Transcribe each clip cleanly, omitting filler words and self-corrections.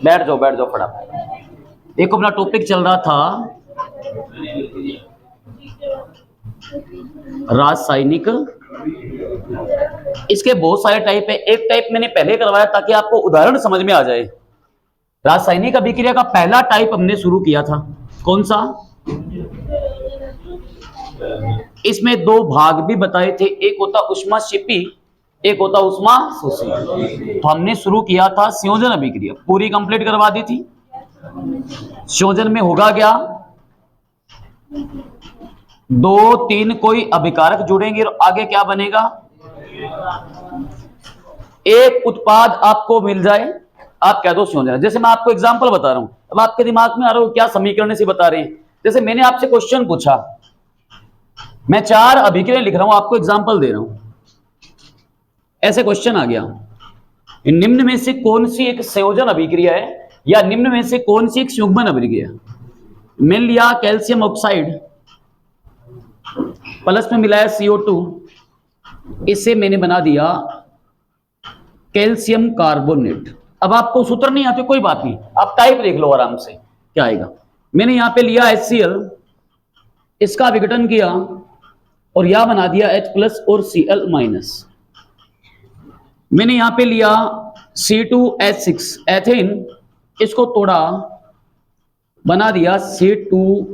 बैठ जाओ फटाफट। देखो अपना टॉपिक चल रहा था रासायनिक। इसके बहुत सारे टाइप है। एक टाइप मैंने पहले करवाया ताकि आपको उदाहरण समझ में आ जाए। रासायनिक अभिक्रिया का पहला टाइप हमने शुरू किया था, कौन सा? इसमें दो भाग भी बताए थे, एक होता ऊष्माक्षेपी, एक होता उष्मा शोषी। तो हमने शुरू किया था संयोजन अभिक्रिया, पूरी कंप्लीट करवा दी थी। संयोजन में होगा क्या? दो तीन कोई अभिकारक जुड़ेंगे और आगे क्या बनेगा? एक उत्पाद आपको मिल जाए, आप कह दो संयोजन। जैसे मैं आपको एग्जांपल बता रहा हूं, अब आपके दिमाग में आ रहा हो क्या समीकरण से बता रहे हैं। जैसे मैंने आपसे क्वेश्चन पूछा, मैं 4 अभिक्रिया लिख रहा हूं, आपको एग्जांपल दे रहा हूं। ऐसे क्वेश्चन आ गया, निम्न में से कौन सी एक संयोजन अभिक्रिया है या निम्न में से कौन सी एक संयुग्मन अभिक्रिया है? मैंने लिया कैल्शियम ऑक्साइड प्लस में मिलाया CO2, इसे मैंने बना दिया कैल्शियम कार्बोनेट। अब आपको सूत्र नहीं आते कोई बात नहीं, आप टाइप देख लो आराम से क्या आएगा। मैंने यहां पे लिया HCl, इसका विघटन किया और यह बना दिया H+ और Cl-। मैंने यहां पे लिया C2H6 एथेन, इसको तोड़ा बना दिया C2,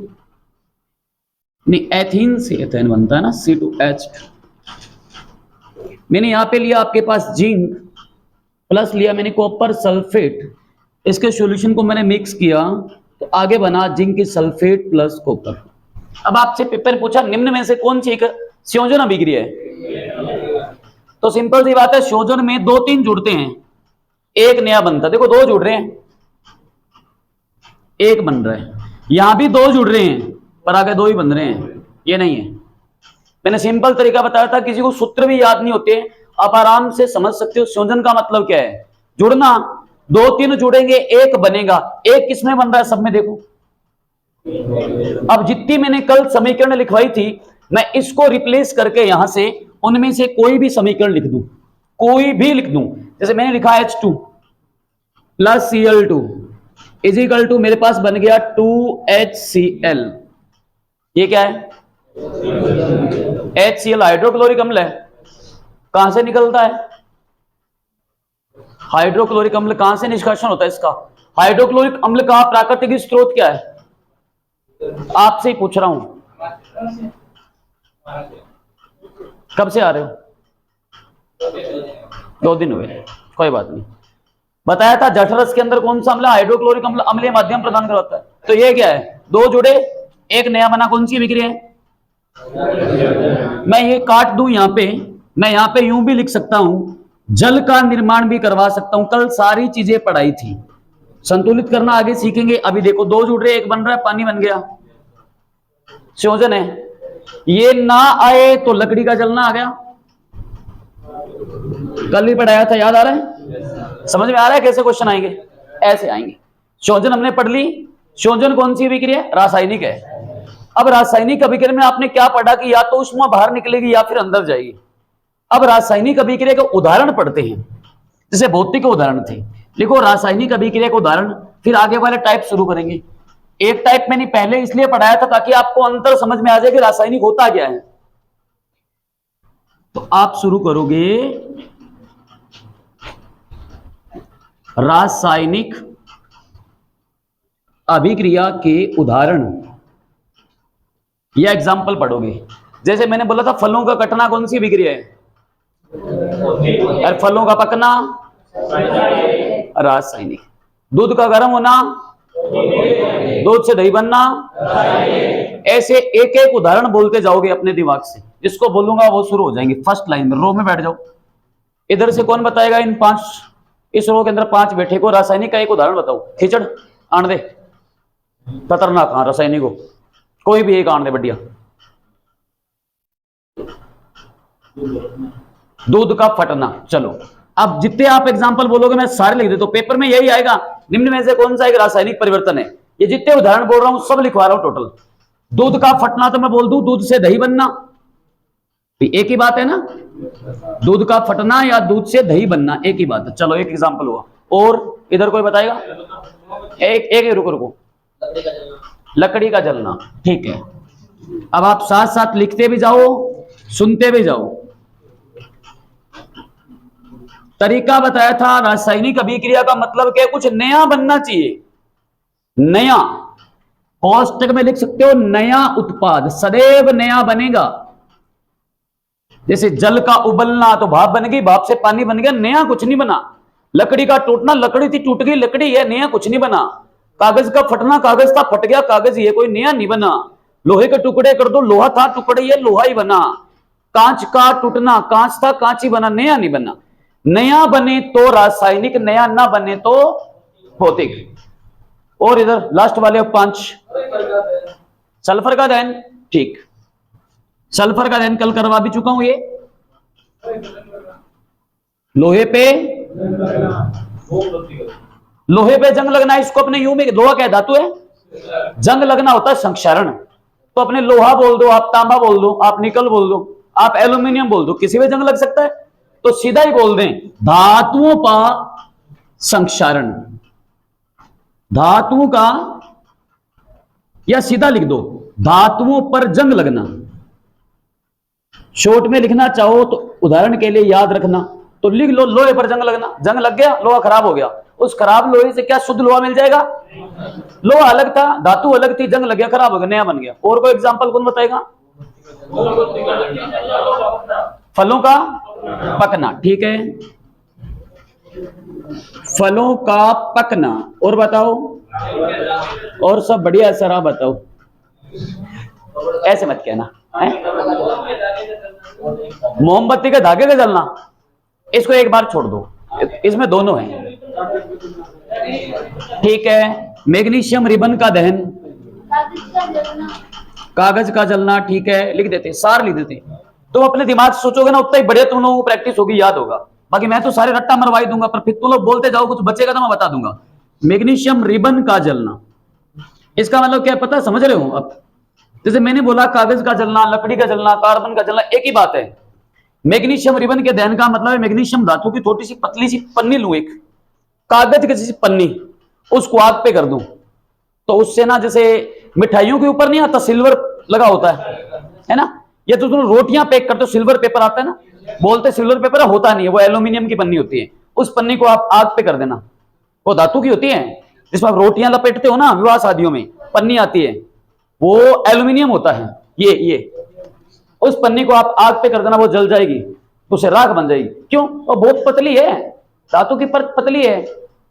नहीं एथीन से एथेन बनता है ना, C2H। मैंने यहां पे लिया आपके पास जिंक, प्लस लिया मैंने कॉपर सल्फेट, इसके सॉल्यूशन को मैंने मिक्स किया तो आगे बना जिंक सल्फेट प्लस कॉपर। अब आपसे पेपर पूछा निम्न में से कौन सी एक संयोजन अभिक्रिया है, तो सिंपल सी बात है, संयोजन में 2-3 जुड़ते हैं, एक नया बनता है। देखो 2 जुड़ रहे हैं, एक बन रहा है, यहां भी 2 जुड़ रहे हैं पर आगे 2 ही बन रहे हैं, ये नहीं है। मैंने सिंपल तरीका बताया था, किसी को सूत्र भी याद नहीं होते, आप आराम से समझ सकते हो संयोजन का मतलब क्या है। जुड़ना, 2-3 जुड़ेंगे एक बनेगा, एक किसमें बन रहा है? सब में देखो। अब जितनी मैंने कल समीकरण लिखवाई थी, मैं इसको रिप्लेस करके यहां से उनमें से कोई भी समीकरण लिख दूं, कोई भी लिख दूं। जैसे मैंने लिखा H2 plus Cl2 is equal to, मेरे पास बन गया 2HCl। ये क्या है? HCl हाइड्रोक्लोरिक अम्ल है। कहां से निकलता है हाइड्रोक्लोरिक अम्ल? कहां से निष्कासन होता है इसका? हाइड्रोक्लोरिक अम्ल का प्राकृतिक स्रोत क्या है? आपसे ही पूछ रहा हूं, कब से आ रहे हो? 2 दिन हुए, कोई बात नहीं। बताया था जठरस के अंदर कौन सा अम्ल? हाइड्रोक्लोरिक अम्ल अम्लीय माध्यम प्रदान करता है। तो ये क्या है? 2 जुड़े एक नया बना, कौन सी अभिक्रिया है? मैं ये काट दूं यहां पे, मैं यहां पे यूं भी लिख सकता हूं, जल का निर्माण भी करवा सकता हूं। कल सारी चीजें पढ़ाई थी, संतुलित करना आगे सीखेंगे। अभी देखो 2 जुड़ रहे, एक बन रहा है, पानी बन गया, संयोजन है। ये ना आए तो लकड़ी का जलना आ गया, कल भी पढ़ाया था, याद आ रहा है? समझ में आ रहा है कैसे क्वेश्चन आएंगे? ऐसे आएंगे। संयोजन हमने पढ़ ली। संयोजन कौन सी अभिक्रिया है? रासायनिक है। अब रासायनिक अभिक्रिया में आपने क्या पढ़ा कि या तो ऊष्मा बाहर निकलेगी या फिर अंदर जाएगी। अब रासायनिक अभिक्रिया के उदाहरण पढ़ते हैं, जैसे भौतिक उदाहरण थे। लिखो रासायनिक अभिक्रिया का उदाहरण, फिर आगे वाले टाइप शुरू करेंगे। एक टाइप मैंने पहले इसलिए पढ़ाया था ताकि आपको अंतर समझ में आ जाए कि रासायनिक होता क्या है। तो आप शुरू करोगे रासायनिक अभिक्रिया के उदाहरण या एग्जाम्पल पढ़ोगे। जैसे मैंने बोला था फलों का कटना कौन सी अभिक्रिया है? और फलों का पकना रासायनिक। दूध का गर्म होना, दूध से दही बनना। ऐसे एक एक उदाहरण बोलते जाओगे अपने दिमाग से, जिसको बोलूंगा वो शुरू हो जाएंगे। फर्स्ट लाइन में रो में बैठ जाओ। इधर से कौन बताएगा? इन 5, इस रो के अंदर 5 बैठे को रासायनिक का एक उदाहरण बताओ। खिचड़ आन दे, खतरनाक। हाँ रासायनिक हो, कोई भी एक आन दे बढ़िया। दूध का फटना। चलो अब जितने आप एग्जाम्पल बोलोगे मैं सारे लिख देता हूं, पेपर में यही आएगा, निम्न में से कौन सा एक रासायनिक परिवर्तन है। ये जितने उदाहरण बोल रहा हूं सब लिखवा रहा हूं टोटल। दूध का फटना तो मैं बोल दूं दूध से दही बनना, तो एक ही बात है ना, दूध का फटना या दूध से दही बनना एक ही बात है। चलो एक एग्जांपल हुआ, और इधर कोई बताएगा? एक एक रुको रुको, लकड़ी का जलना, ठीक है। अब आप साथ साथ लिखते भी जाओ, सुनते भी जाओ। तरीका बताया था, रासायनिक अभिक्रिया का मतलब क्या है? कुछ नया बनना चाहिए, नया। कोष्टक में लिख सकते हो नया उत्पाद, सदैव नया बनेगा। जैसे जल का उबलना तो भाप बन गई, भाप से पानी बन गया, नया कुछ नहीं बना। लकड़ी का टूटना, लकड़ी थी टूट गई, लकड़ी है, नया कुछ नहीं बना। कागज का फटना, कागज था फट गया, कागज ये कोई नया नहीं बना। लोहे के टुकड़े कर दो, लोहा था टुकड़े, ये लोहा ही बना। कांच का टूटना, कांच था कांच ही बना, नया नहीं बना। नया बने तो रासायनिक, नया ना बने तो भौतिक। और इधर लास्ट वाले 5, सल्फर का दहन, ठीक। सल्फर का दहन कल करवा भी चुका हूं। ये लोहे पे, लोहे पे जंग लगना, इसको अपने यूं में, लोहा क्या धातु है, जंग लगना होता है संक्षारण। तो अपने लोहा बोल दो, आप तांबा बोल दो, आप निकल बोल दो, आप एल्यूमिनियम बोल दो, किसी पे जंग लग सकता है। तो सीधा ही बोल दें धातुओं का संक्षारण, धातुओं का, या सीधा लिख दो धातुओं पर जंग लगना। शॉर्ट में लिखना चाहो तो उदाहरण के लिए याद रखना तो लिख लो लोहे पर जंग लगना। जंग लग गया, लोहा खराब हो गया, उस खराब लोहे से क्या शुद्ध लोहा मिल जाएगा? लोहा अलग था, धातु अलग थी, जंग लग गया, खराब हो गया, नया बन गया। और कोई एग्जांपल कौन बताएगा? फलों का पकना, ठीक है, फलों का पकना। और बताओ, और सब बढ़िया सर, आप बताओ, ऐसे मत कहना। मोमबत्ती के धागे का जलना, इसको एक बार छोड़ दो, इसमें दोनों हैं, ठीक है। मैग्नीशियम रिबन का दहन, कागज का जलना, ठीक है, लिख देते, सार लिख देते। तुम अपने दिमाग से सोचोगे ना उतना ही बढ़िया तुम लोगों को प्रैक्टिस होगी, याद होगा। बाकी मैं तो सारे रट्टा मरवाई दूंगा, पर फिर तुम लोग बोलते जाओ, कुछ बचेगा तो मैं बता दूंगा। मैग्नीशियम रिबन का जलना, इसका मतलब क्या पता, समझ रहे हो अब? जैसे मैंने बोला कागज का जलना, लकड़ी का जलना, कार्बन का जलना, एक ही बात है। मैग्नीशियम रिबन के दहन का मतलब है मैग्नीशियम धातु की छोटी सी पतली सी पन्नी लूं, एक कागज की जैसी पन्नी, उसको आग पे कर दूं, तो उससे ना, जैसे मिठाइयों के ऊपर नहीं आता सिल्वर लगा होता है ना, ये तो तुम रोटियां पैक करते हो, सिल्वर पेपर आता है ना, बोलते सिल्वर पेपर होता नहीं है, वो एल्यूमिनियम की पन्नी होती है। उस पन्नी को आप आग पे कर देना, वो धातु की होती है, जिसमें आप रोटियां लपेटते हो ना विवाह शादियों में, पन्नी आती है, वो एल्यूमिनियम होता है। ये उस पन्नी को आप आग पे कर देना, वो जल जाएगी, तो उसे राख बन जाएगी। क्यों? वो बहुत पतली है, धातु की परत पतली है,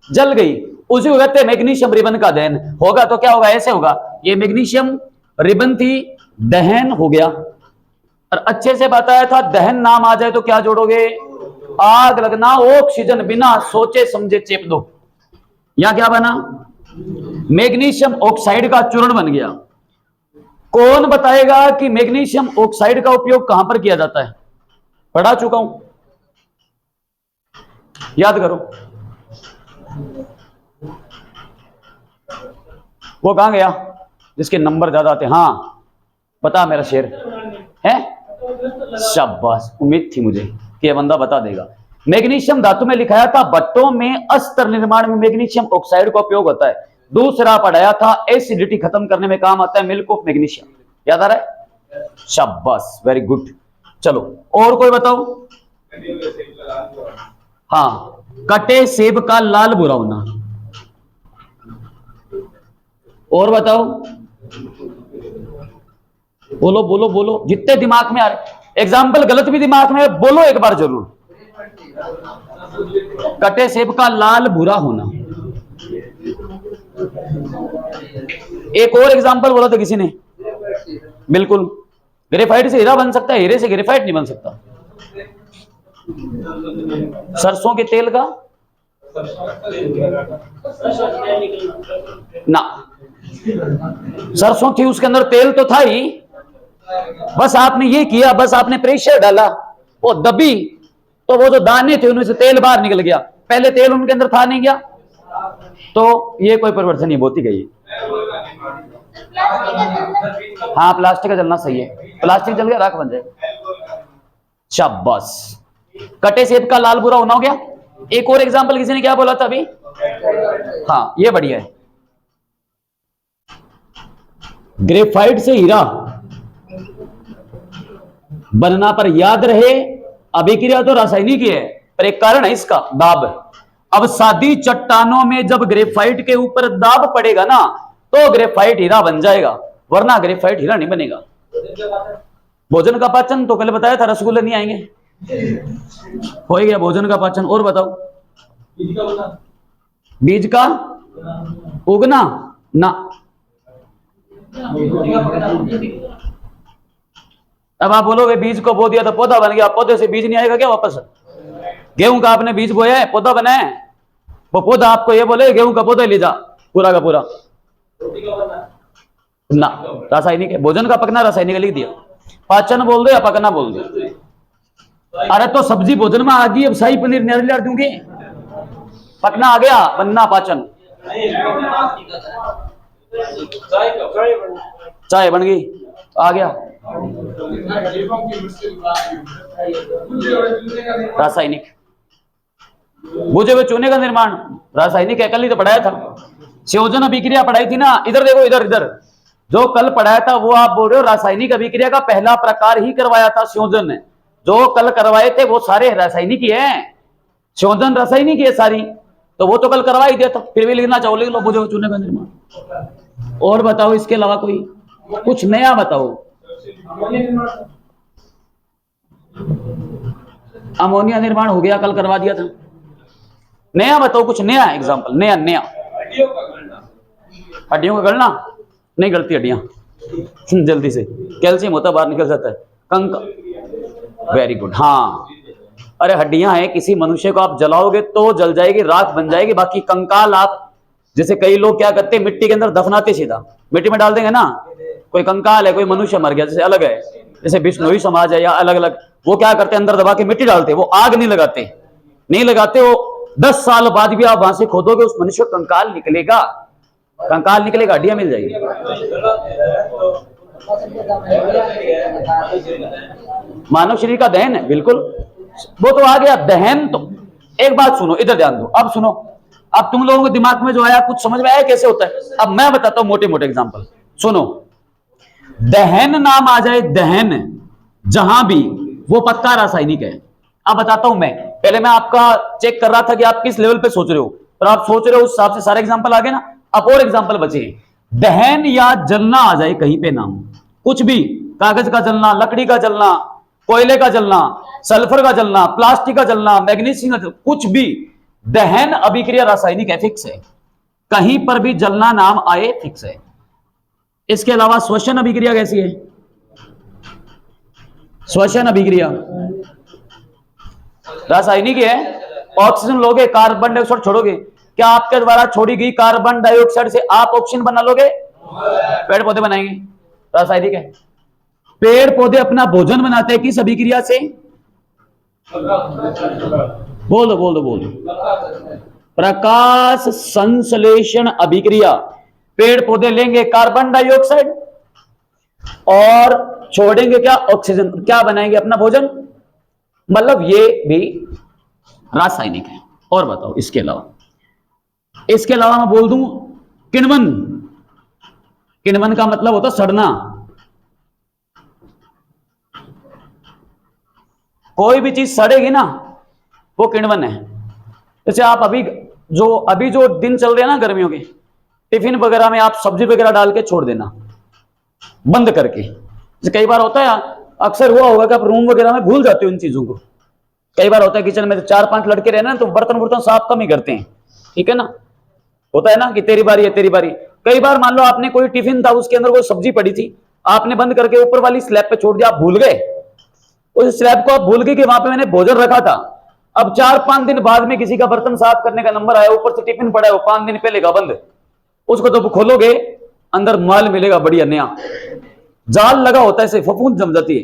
जल गई, उसी को कहते हैं मैग्नीशियम रिबन का दहन। होगा तो क्या होगा, ऐसे होगा, ये मैग्नीशियम रिबन थी, दहन हो गया। और अच्छे से बताया था, दहन नाम आ जाए तो क्या जोड़ोगे? आग लगना, ऑक्सीजन बिना सोचे समझे चेप दो। यहां क्या बना? मैग्नीशियम ऑक्साइड का चूर्ण बन गया। कौन बताएगा कि मैग्नीशियम ऑक्साइड का उपयोग कहां पर किया जाता है? पढ़ा चुका हूं, याद करो। वो कहां गया जिसके नंबर ज्यादा आते? हाँ बता मेरा शेर है, शाबाश, उम्मीद थी मुझे कि यह बंदा बता देगा। मैग्नीशियम धातु में लिखाया था भट्टों में अस्त्र निर्माण में मैग्नीशियम ऑक्साइड का उपयोग होता है। दूसरा पढ़ाया था एसिडिटी खत्म करने में काम आता है मिल्क ऑफ मैग्नीशियम। याद आ रहा है? शाबाश, वेरी गुड। चलो और कोई बताओ। हाँ, कटे सेब का लाल बुरा होना। और बताओ, बोलो बोलो बोलो, जितने दिमाग में आ रहे। एग्जाम्पल गलत भी दिमाग में बोलो एक बार जरूर। कटे सेब का लाल बुरा होना। एक और एग्जाम्पल बोला था किसी ने, बिल्कुल, ग्रेफाइट से हीरा बन सकता है, हीरे से ग्रेफाइट नहीं बन सकता। सरसों के तेल का ना, सरसों थी उसके अंदर तेल तो था ही, बस आपने ये किया, बस आपने प्रेशर डाला, वो दबी, तो वो जो दाने थे उनमें से तेल बाहर निकल गया। पहले तेल उनके अंदर था नहीं गया, तो ये कोई परिवर्तन नहीं, होती गई। हाँ प्लास्टिक का जलना सही है, प्लास्टिक जल गया राख बन जाएगा। शाबाश। कटे सेब का लाल बुरा होना हो गया। एक और एग्जांपल किसी ने क्या बोला था अभी? हाँ, ये बढ़िया है। ग्रेफाइट से हीरा बनना पर याद रहे, अभिक्रिया तो रासायनिक ही है, पर एक कारण है इसका, दाब। अब सादी चट्टानों में जब ग्रेफाइट के ऊपर दाब पड़ेगा ना, तो ग्रेफाइट हीरा बन जाएगा, वरना ग्रेफाइट हीरा नहीं बनेगा। भोजन का पाचन तो कल बताया था, रसगुल्ले नहीं आएंगे। हो गया भोजन का पाचन। और बताओ, बीज का उगना ना। अब आप बोलोगे बीज को बो दिया तो पौधा बन गया, पौधे से बीज नहीं आएगा क्या वापस? गेहूं का आपने बीज बोया है, पौधा बना है, वो पौधा आपको ये बोले गेहूं का पौधा ले जा पूरा का पूरा ना, रासायनिक है। भोजन का पकना रासायनिक लिख दिया, पाचन बोल दो या पकना बोल दो। अरे तो सब्जी भोजन में आ गई, अब शाही पनीर नारियल दूंगी, पकना आ गया, बनना पाचन। चाय बन गई, आ गया रासायनिक। बुझे हुए चूने का निर्माण रासायनिक है, कल ही तो पढ़ाया था। संयोजन अभिक्रिया पढ़ाई थी ना, इधर देखो, इधर इधर जो कल पढ़ाया था वो आप बोल रहे हो रासायनिक अभिक्रिया का पहला प्रकार ही करवाया था संयोजन ने। जो कल करवाए थे वो सारे रासायनिक ही है, संयोजन रासायनिक है सारी, तो वो तो कल करवा ही दिया था। फिर भी लिखना चाहो लिख लो, बुझे हुए चूने का निर्माण। और बताओ इसके अलावा कोई कुछ नया बताओ। अमोनिया निर्माण हो गया, कल करवा दिया था। नया बताओ कुछ नया एग्जांपल, नया नया। हड्डियों का गलना नहीं गलती हड्डियां जल्दी से, कैल्शियम होता बाहर निकल जाता है। Kank, very good. हाँ, अरे हड्डियां हैं, किसी मनुष्य को आप जलाओगे तो जल जाएगी, राख बन जाएगी। बाकी कंकाल आप, जैसे कई लोग क्या करते हैं मिट्टी के अंदर दफनाते, सीधा मिट्टी में डाल देंगे ना। कोई कंकाल है, कोई मनुष्य मर गया, जैसे अलग है, जैसे बिश्नोई समाज है या अलग अलग, वो क्या करते हैं अंदर दबा के मिट्टी डालते, वो आग नहीं लगाते, नहीं लगाते। वो 10 साल बाद भी आप वहां से खोदोगे उस मनुष्य कंकाल निकलेगा, कंकाल निकलेगा, हड्डियां मिल जाएगी। मानव शरीर का दहन है, बिल्कुल वो तो आ गया दहन। तो एक बात सुनो, इधर ध्यान दो, अब सुनो, अब तुम लोगों के दिमाग में जो आया कुछ समझ में आया कैसे होता है? अब मैं बताता हूं मोटे मोटे एग्जांपल, सुनो। दहन नाम आ जाए, दहन जहां भी, वो पक्का रासायनिक है। अब बताता हूं मैं, पहले मैं आपका चेक कर रहा था कि आप किस लेवल पे सोच रहे हो, पर आप सोच रहे हो उस हिसाब से सारे एग्जांपल आ गए ना। अब और एग्जांपल बचे। दहन या जलना आ जाए कहीं पे नाम, कुछ भी, कागज का जलना, लकड़ी का जलना, कोयले का जलना, सल्फर का जलना, प्लास्टिक का जलना, मैग्नीशियम का जलना, कुछ भी, दहन अभिक्रिया रासायनिक है, फिक्स है। कहीं पर भी जलना नाम आए फिक्स है। इसके अलावा श्वसन अभिक्रिया कैसी है? श्वसन अभिक्रिया रासायनिक है। ऑक्सीजन लोगे, कार्बन डाइऑक्साइड छोड़ोगे, क्या आपके द्वारा छोड़ी गई कार्बन डाइऑक्साइड से आप ऑक्सीजन बना लोगे? पेड़ पौधे बनाएंगे, रासायनिक है। पेड़ पौधे अपना भोजन बनाते हैं किस अभिक्रिया से? बोल दो बोल दो बोल दो। प्रकाश संश्लेषण अभिक्रिया। पेड़ पौधे लेंगे कार्बन डाइऑक्साइड और छोड़ेंगे क्या? ऑक्सीजन। क्या बनाएंगे? अपना भोजन। मतलब ये भी रासायनिक है। और बताओ इसके अलावा, इसके अलावा मैं बोल दूं किण्वन। किण्वन का मतलब होता सड़ना। कोई भी चीज सड़ेगी ना, वो किण्वन है। जैसे आप अभी जो दिन चल रहे हैं ना गर्मियों के, टिफिन वगैरह में आप सब्जी वगैरह डाल के छोड़ देना बंद करके। जैसे कई बार होता है, अक्सर हुआ होगा कि आप रूम वगैरह में भूल जाते हो इन चीजों को। कई बार होता है किचन में 4-5 लड़के रहना तो बर्तन साफ कम ही करते हैं, ठीक है ना। होता है ना कि तेरी बारी है तेरी बारी। कई बार मान लो आपने कोई टिफिन था, उसके अंदर कोई सब्जी पड़ी थी, आपने बंद करके ऊपर वाली स्लैब पे छोड़ दिया, आप भूल गए उस स्लैब को, आप भूल गए कि वहां पे मैंने भोजन रखा था। अब 4-5 दिन बाद में किसी का बर्तन साफ करने का नंबर आया, ऊपर से टिफिन पड़ा है, वो 5 दिन पहले का बंद, उसको तो खोलोगे अंदर माल मिलेगा बढ़िया नया, जाल लगा होता है, फफूंद जम जाती है।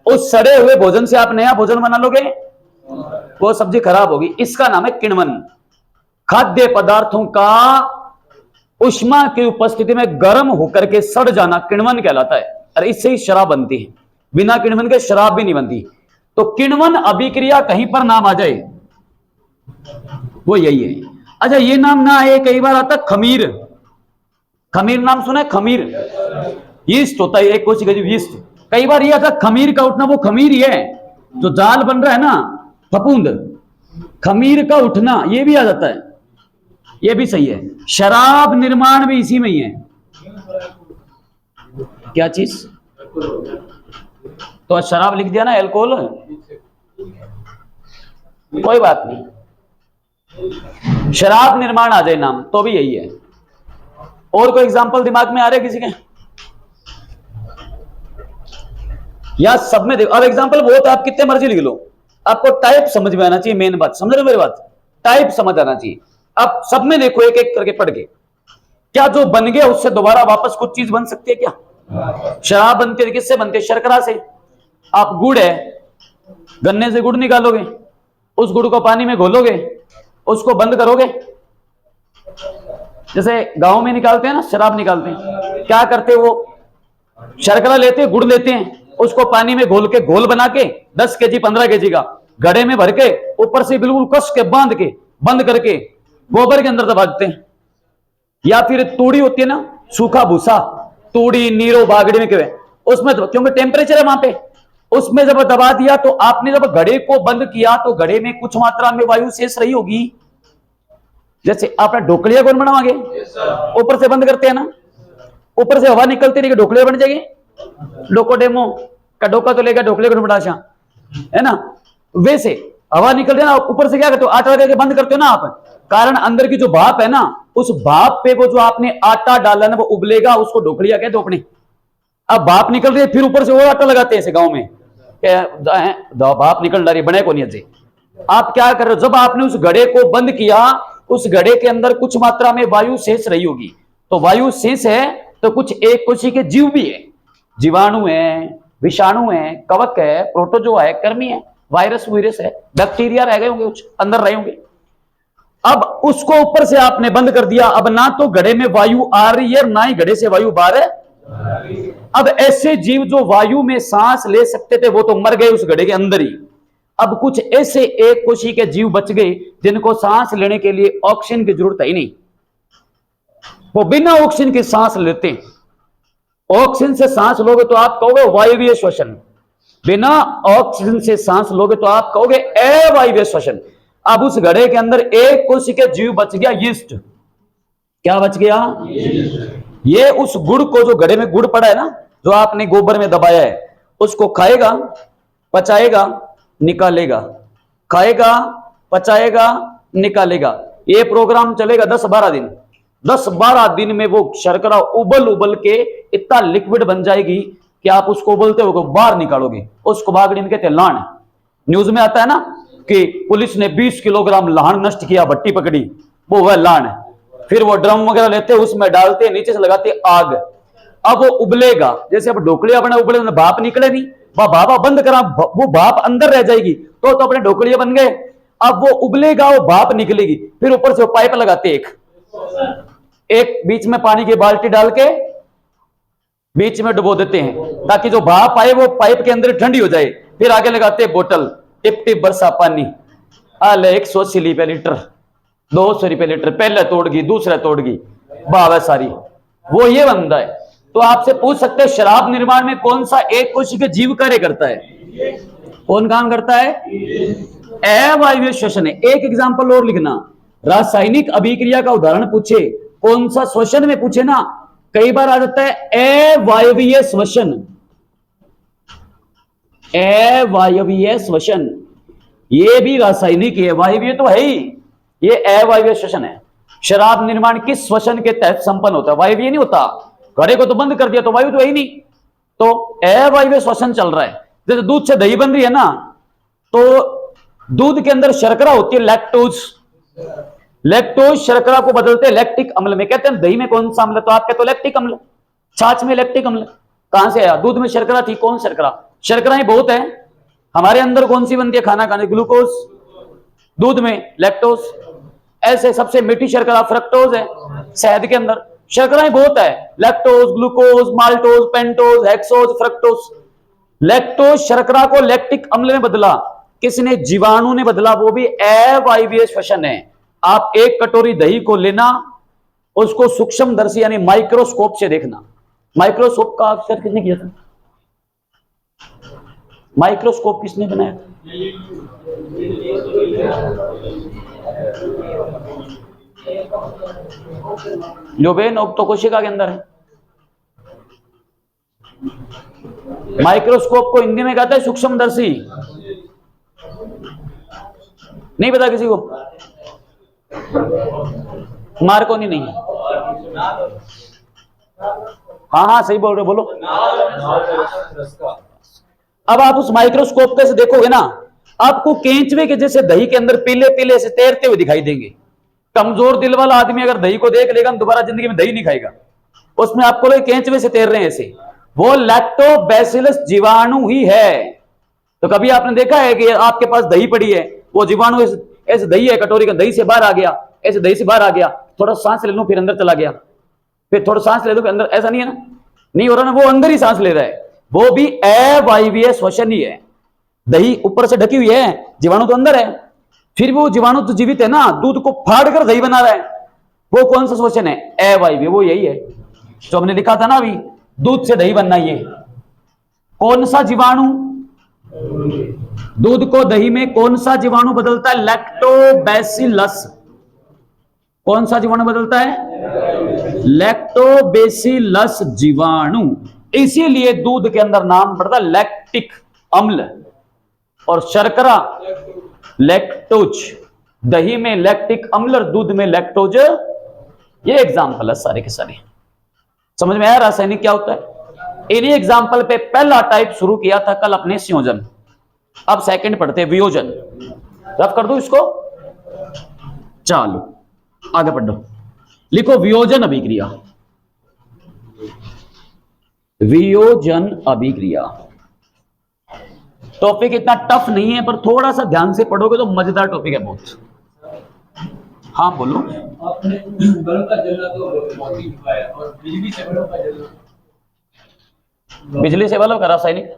उस सड़े हुए भोजन से आप नया भोजन बना लोगे, वो सब्जी खराब होगी। इसका नाम है किण्वन। खाद्य पदार्थों का उष्मा की उपस्थिति में गर्म होकर के सड़ जाना किण्वन कहलाता है। और इससे ही शराब बनती है, बिना किण्वन के शराब भी नहीं बनती। तो किण्वन अभिक्रिया कहीं पर नाम आ जाए वो यही है। अच्छा, ये नाम ना आए, कई बार आता खमीर। खमीर नाम सुना है? खमीर यीस्ट होता है, एक कोशिका जीव यीस्ट। कई बार ये आता खमीर का उठना, वो खमीर ही है जो जाल बन रहा है ना, फफूंद, खमीर का उठना, ये भी आ जाता है, ये भी सही है। शराब निर्माण भी इसी में ही है। क्या चीज? तो शराब लिख दिया ना, एल्कोहल, कोई बात नहीं, शराब निर्माण आ जाए नाम तो भी यही है। और कोई एग्जांपल दिमाग में आ रहे किसी के? या सब में देखो। अब एग्जांपल बहुत, आप कितने मर्जी लिख लो, आपको टाइप समझ में आना चाहिए। मेन बात समझ रहे हो मेरी बात? टाइप समझ आना चाहिए। अब सब में देखो, एक एक करके पढ़ के, क्या जो बन गया उससे दोबारा वापस कुछ चीज बन सकती है क्या? शराब बनती है किससे बनती है? शर्करा से। आप गुड़ है, गन्ने से गुड़ निकालोगे, उस गुड़ को पानी में घोलोगे, उसको बंद करोगे, जैसे गांव में निकालते हैं ना शराब निकालते हैं, क्या करते हैं वो? शर्करा लेते हैं, गुड़ लेते हैं, उसको पानी में घोल के, घोल बना के 10 केजी 15 केजी का घड़े में भर के ऊपर से बिल्कुल कस के बांध के बंद करके गोबर के अंदर दबा देते हैं। या फिर तूड़ी होती है ना, सूखा भूसा, तूड़ी, नीरो, बागड़ी में क्यों, उसमें क्योंकि टेम्परेचर है वहां पे, उसमें जब दबा दिया तो आपने जब घड़े को बंद किया तो घड़े में कुछ मात्रा में वायु शेष रही होगी। जैसे आपने ढोकलिया कौन बनाओगे? ऊपर से बंद करते हैं ना, ऊपर से हवा निकलती रही, ढोकलिया बन जाएगी। डोको डेमो का डोका तो लेगा, ढोकले को बनाशा है ना, वैसे हवा निकल रही है ना, ऊपर से क्या करते हो? आटा लगा के बंद करते हो ना आप, कारण अंदर की जो भाप है ना, उस भाप पे वो जो आपने आटा डाला ना वो उबलेगा, उसको ढोकलिया कहते हो अपने। अब भाप निकल रही है, फिर ऊपर से और आटा लगाते हैं ऐसे गांव में, भाप निकल रही है, बने को नहीं अच्छे। आप क्या कर रहे हो? जब आपने उस घड़े को बंद किया, उस घड़े के अंदर कुछ मात्रा में वायु शेष रही होगी, तो वायु शेष है तो कुछ एक कोशी के जीव भी है, जीवाणु है, विषाणु है, कवक है, प्रोटोजोआ है, कर्मी है, वायरस वायरस है, बैक्टीरिया रह गए होंगे, कुछ अंदर रहे होंगे। अब उसको ऊपर से आपने बंद कर दिया, अब ना तो घड़े में वायु आ रही है ना ही घड़े से वायु बाहर है। अब ऐसे जीव जो वायु में सांस ले सकते थे वो तो मर गए उस घड़े के अंदर ही। अब कुछ ऐसे एक कोशी के जीव बच गए जिनको सांस लेने के लिए ऑक्सीजन की जरूरत है ही नहीं, वो बिना ऑक्सीजन के सांस लेते हैं। ऑक्सीजन से सांस लोगे तो आप कहोगे वायवीय श्वसन, बिना ऑक्सीजन से सांस लोगे तो आप कहोगे अवायवीय श्वसन। अब उस घड़े के अंदर एक कोशी के जीव बच गया, यीस्ट। क्या बच गया? ये उस गुड़ को, जो घड़े में गुड़ पड़ा है ना, जो आपने गोबर में दबाया है, उसको खाएगा, पचाएगा, निकालेगा, खाएगा, पचाएगा, निकालेगा। ये प्रोग्राम चलेगा 10-12 दिन। 10-12 दिन में वो शर्करा उबल उबल के इतना लिक्विड बन जाएगी कि आप उसको उबलते हो बाहर निकालोगे। उसको बागड़ी में कहते हैं लाण। न्यूज में आता है ना कि पुलिस ने 20 किलोग्राम लाण नष्ट किया, भट्टी पकड़ी, वो वह लाण है। फिर वो ड्रम वगैरह लेते, उसमें डालते, नीचे से लगाते आग। अब वो उबलेगा, जैसे अब ढोकलिया बने, उबले, भाप निकले नहीं, भाप बंद करा, वो भाप अंदर रह जाएगी, तो अपने ढोकलिया बन गए। अब वो उबलेगा, वो भाप निकलेगी, फिर ऊपर से वो पाइप लगाते, एक बीच में पानी की बाल्टी डाल के बीच में डुबो देते हैं ताकि जो भाप आए वो पाइप के अंदर ठंडी हो जाए। फिर आगे लगाते बोतल, टिप टिप बरसा पानी, आले 180 रुपए लीटर, 200 रुपए लीटर, पहले तोड़गी, दूसरा तोड़गी, बाव सारी, वो ये बंदा है। तो आपसे पूछ सकते हैं शराब निर्माण में कौन सा एक कोशी के जीव कार्य करता है? कौन काम करता है? अवायवीय श्वसन है। एक एग्जांपल और लिखना, रासायनिक अभिक्रिया का उदाहरण पूछे, कौन सा श्वसन में पूछे ना, कई बार आ जाता है अवायवीय श्वसन। अवायवीय श्वसन ये भी रासायनिक है, वायवीय तो है ही, ये अवायवीय श्वसन है। शराब निर्माण किस श्वसन के तहत संपन्न होता है? वायवीय नहीं होता। घड़े को तो बंद कर दिया तो वायु तो है ही नहीं, तो अवायवीय श्वसन चल रहा है। जैसे दूध से दही बन रही है ना, तो दूध के अंदर शर्करा होती है, लैक्टोज। लैक्टोज शर्करा को बदलते हैं लैक्टिक अम्ल में। कहते हैं दही में कौन सा अम्ल? तो आप कहते हो लैक्टिक अम्ल। छाछ में लैक्टिक अम्ल कहां से आया? दूध में शर्करा थी। कौन शर्करा? शर्कराएं बहुत है हमारे अंदर। कौन सी बनती है खाना खाने? ग्लूकोज। दूध में लैक्टोज। ऐसे सबसे मीठी शर्करा फ्रक्टोज है। शहद के अंदर शर्कराएं बहुत है, lactose, glucose, maltose, pentose, hexose, fructose. Lactose शर्करा को लैक्टिक अम्ल में बदला, किसने? जीवाणु ने बदला, वो भी अवायवीय श्वसन है। आप एक कटोरी दही को लेना, उसको सूक्ष्मदर्शी यानी माइक्रोस्कोप से देखना। माइक्रोस्कोप का आविष्कार किसने किया था? माइक्रोस्कोप किसने बनाया था? ल्यूबेन तो कोशिका के अंदर है। माइक्रोस्कोप को हिंदी में कहते हैं सूक्ष्मदर्शी। नहीं पता किसी को? मार्कोनी नहीं है। हाँ सही बोल रहे, बोलो। अब आप उस माइक्रोस्कोप पे से देखोगे ना, आपको केंचुए के जैसे दही के अंदर पीले पीले से तैरते हुए दिखाई देंगे। कमजोर दिल वाला आदमी अगर दही को देख लेगा, दोबारा जिंदगी में दही नहीं खाएगा। उसमें आपको लोग केंचुए से तैर रहे हैं ऐसे, वो लैक्टोबैसिलस जीवाणु ही है। तो कभी आपने देखा है कि आपके पास दही पड़ी है, वो जीवाणु ऐसे दही है, कटोरी का दही से बाहर आ गया, ऐसे दही से बाहर आ गया, थोड़ा सांस ले लूं फिर अंदर चला गया, फिर थोड़ा सांस ले लूं फिर अंदर, ऐसा नहीं है ना? नहीं हो रहा ना, वो अंदर ही सांस ले रहा है। वो भी अवायवीय श्वसन ही है। दही ऊपर से ढकी हुई है, जीवाणु तो अंदर है, फिर वो जीवाणु तो जीवित है ना, दूध को फाड़ कर दही बना रहा है। वो कौन सा श्वसन है? अवायवीय। वो यही है जो हमने लिखा था ना अभी, दूध से दही बनना। ये कौन सा जीवाणु? दूध को दही में कौन सा जीवाणु बदलता है? लैक्टोबैसिलस। कौन सा जीवाणु बदलता है? लैक्टोबैसिलस जीवाणु। इसीलिए दूध के अंदर नाम पड़ता लैक्टिक अम्ल, और शर्करा लैक्टोज, दही में लैक्टिक अम्ल और दूध में लैक्टोज। ये एग्जाम्पल है सारे के सारे। समझ में आया रासायनिक क्या होता है? इन्हीं एग्जाम्पल पे पहला टाइप शुरू किया था कल अपने संयोजन। अब सेकंड पढ़ते हैं वियोजन। रफ कर दो इसको, चलो आगे पढ़ो। लिखो वियोजन अभिक्रिया। वियोजन अभिक्रिया टॉपिक इतना टफ नहीं है, पर थोड़ा सा ध्यान से पढ़ोगे तो मजेदार टॉपिक है बहुत। हाँ बोलो। आपने बल्ब का जलना तो बहुत ही दिखाया, और बिजली से बल्ब का जलना, बिजली से बल्ब का रासायनिक,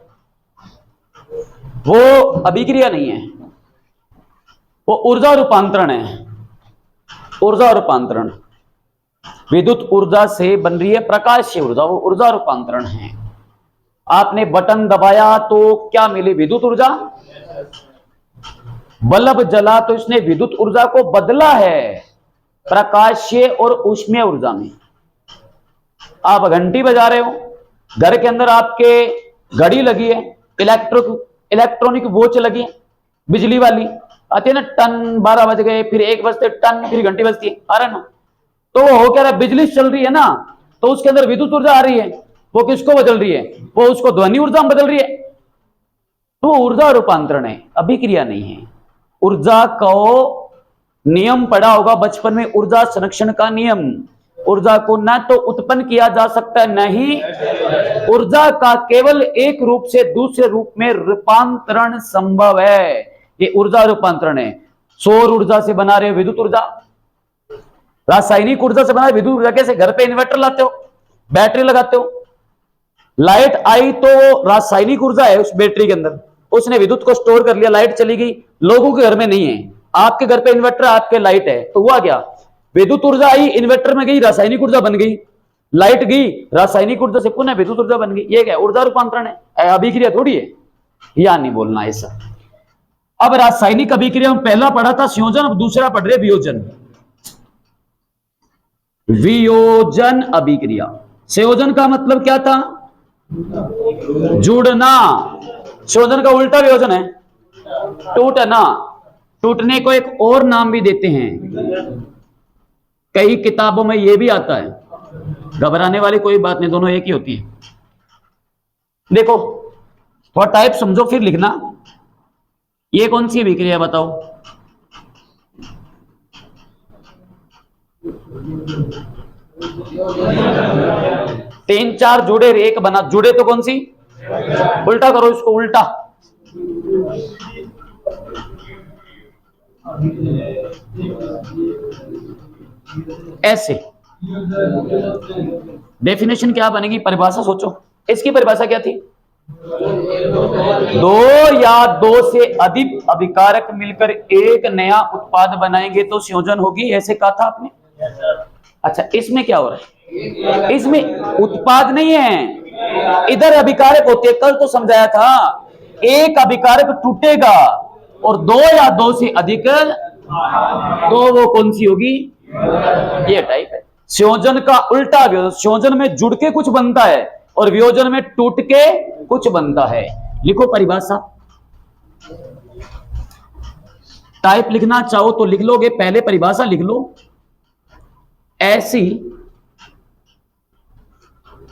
वो अभिक्रिया नहीं है, वो ऊर्जा रूपांतरण है। ऊर्जा रूपांतरण, विद्युत ऊर्जा से बन रही है प्रकाशीय ऊर्जा, वो ऊर्जा रूपांतरण है। आपने बटन दबाया तो क्या मिली? विद्युत ऊर्जा। बल्ब जला तो इसने विद्युत ऊर्जा को बदला है प्रकाशीय और ऊष्मीय ऊर्जा में। आप घंटी बजा रहे हो, घर के अंदर आपके घड़ी लगी है, इलेक्ट्रॉनिक वॉच लगी है, बिजली वाली आती है ना, टन 12 बज गए, फिर 1 बजते टन, फिर घंटी बजती है, आ रहा है ना? तो वो हो क्या रहा है? बिजली चल रही है ना, तो उसके अंदर विद्युत ऊर्जा आ रही है। वो किसको बदल रही है? वो उसको ध्वनि ऊर्जा में बदल रही है। तो ऊर्जा रूपांतरण है, अभिक्रिया नहीं है। ऊर्जा को नियम पढ़ा होगा बचपन में, ऊर्जा संरक्षण का नियम। ऊर्जा को न तो उत्पन्न किया जा सकता है, न ही ऊर्जा का केवल एक रूप से दूसरे रूप में रूपांतरण संभव है। ये ऊर्जा रूपांतरण है। सौर ऊर्जा से बना रहे हो विद्युत ऊर्जा, रासायनिक ऊर्जा से बना विद्युत ऊर्जा। कैसे? घर पे इन्वर्टर लाते हो, बैटरी लगाते हो, लाइट आई तो रासायनिक ऊर्जा है उस बैटरी के अंदर, उसने विद्युत को स्टोर कर लिया, लाइट चली गई। लोगों के घर में नहीं है, आपके घर पे इन्वर्टर, आपके लाइट है, तो हुआ क्या? विद्युत ऊर्जा आई, इन्वर्टर में गई, रासायनिक ऊर्जा बन गई, लाइट गई, रासायनिक ऊर्जा से पुनः विद्युत ऊर्जा बन गई। ये क्या? ऊर्जा रूपांतरण है, अभिक्रिया थोड़ी है। या नहीं बोलना ऐसा। अब रासायनिक अभिक्रिया में पहला पढ़ा था संयोजन, अब दूसरा पढ़ रहे वियोजन। वियोजन अभिक्रिया। संयोजन का मतलब क्या था? जुड़ना। संयोजन का उल्टा वियोजन है टूटना। टूटने को एक और नाम भी देते हैं, कई किताबों में यह भी आता है। घबराने वाली कोई बात नहीं, दोनों एक ही होती है। देखो थोड़ा टाइप समझो फिर लिखना। ये कौन सी अभिक्रिया बताओ? तीन चार जुड़े एक बना, जुड़े तो कौन सी? उल्टा करो इसको, उल्टा। ऐसे डेफिनेशन क्या बनेगी? परिभाषा सोचो, इसकी परिभाषा क्या थी? दो या दो से अधिक अभिकारक मिलकर एक नया उत्पाद बनाएंगे तो संयोजन होगी, ऐसे कहा था आपने। अच्छा, इसमें क्या हो रहा है? इसमें उत्पाद नहीं है, इधर अभिकारक होते। कल तो समझाया था, एक अभिकारक टूटेगा और दो या दो से अधिक, तो वो कौन सी होगी? ये टाइप है। संयोजन का उल्टा वियोजन, संयोजन में जुड़ के कुछ बनता है और वियोजन में टूट के कुछ बनता है। लिखो परिभाषा। टाइप लिखना चाहो तो लिख लोगे, पहले परिभाषा लिख लो। ऐसी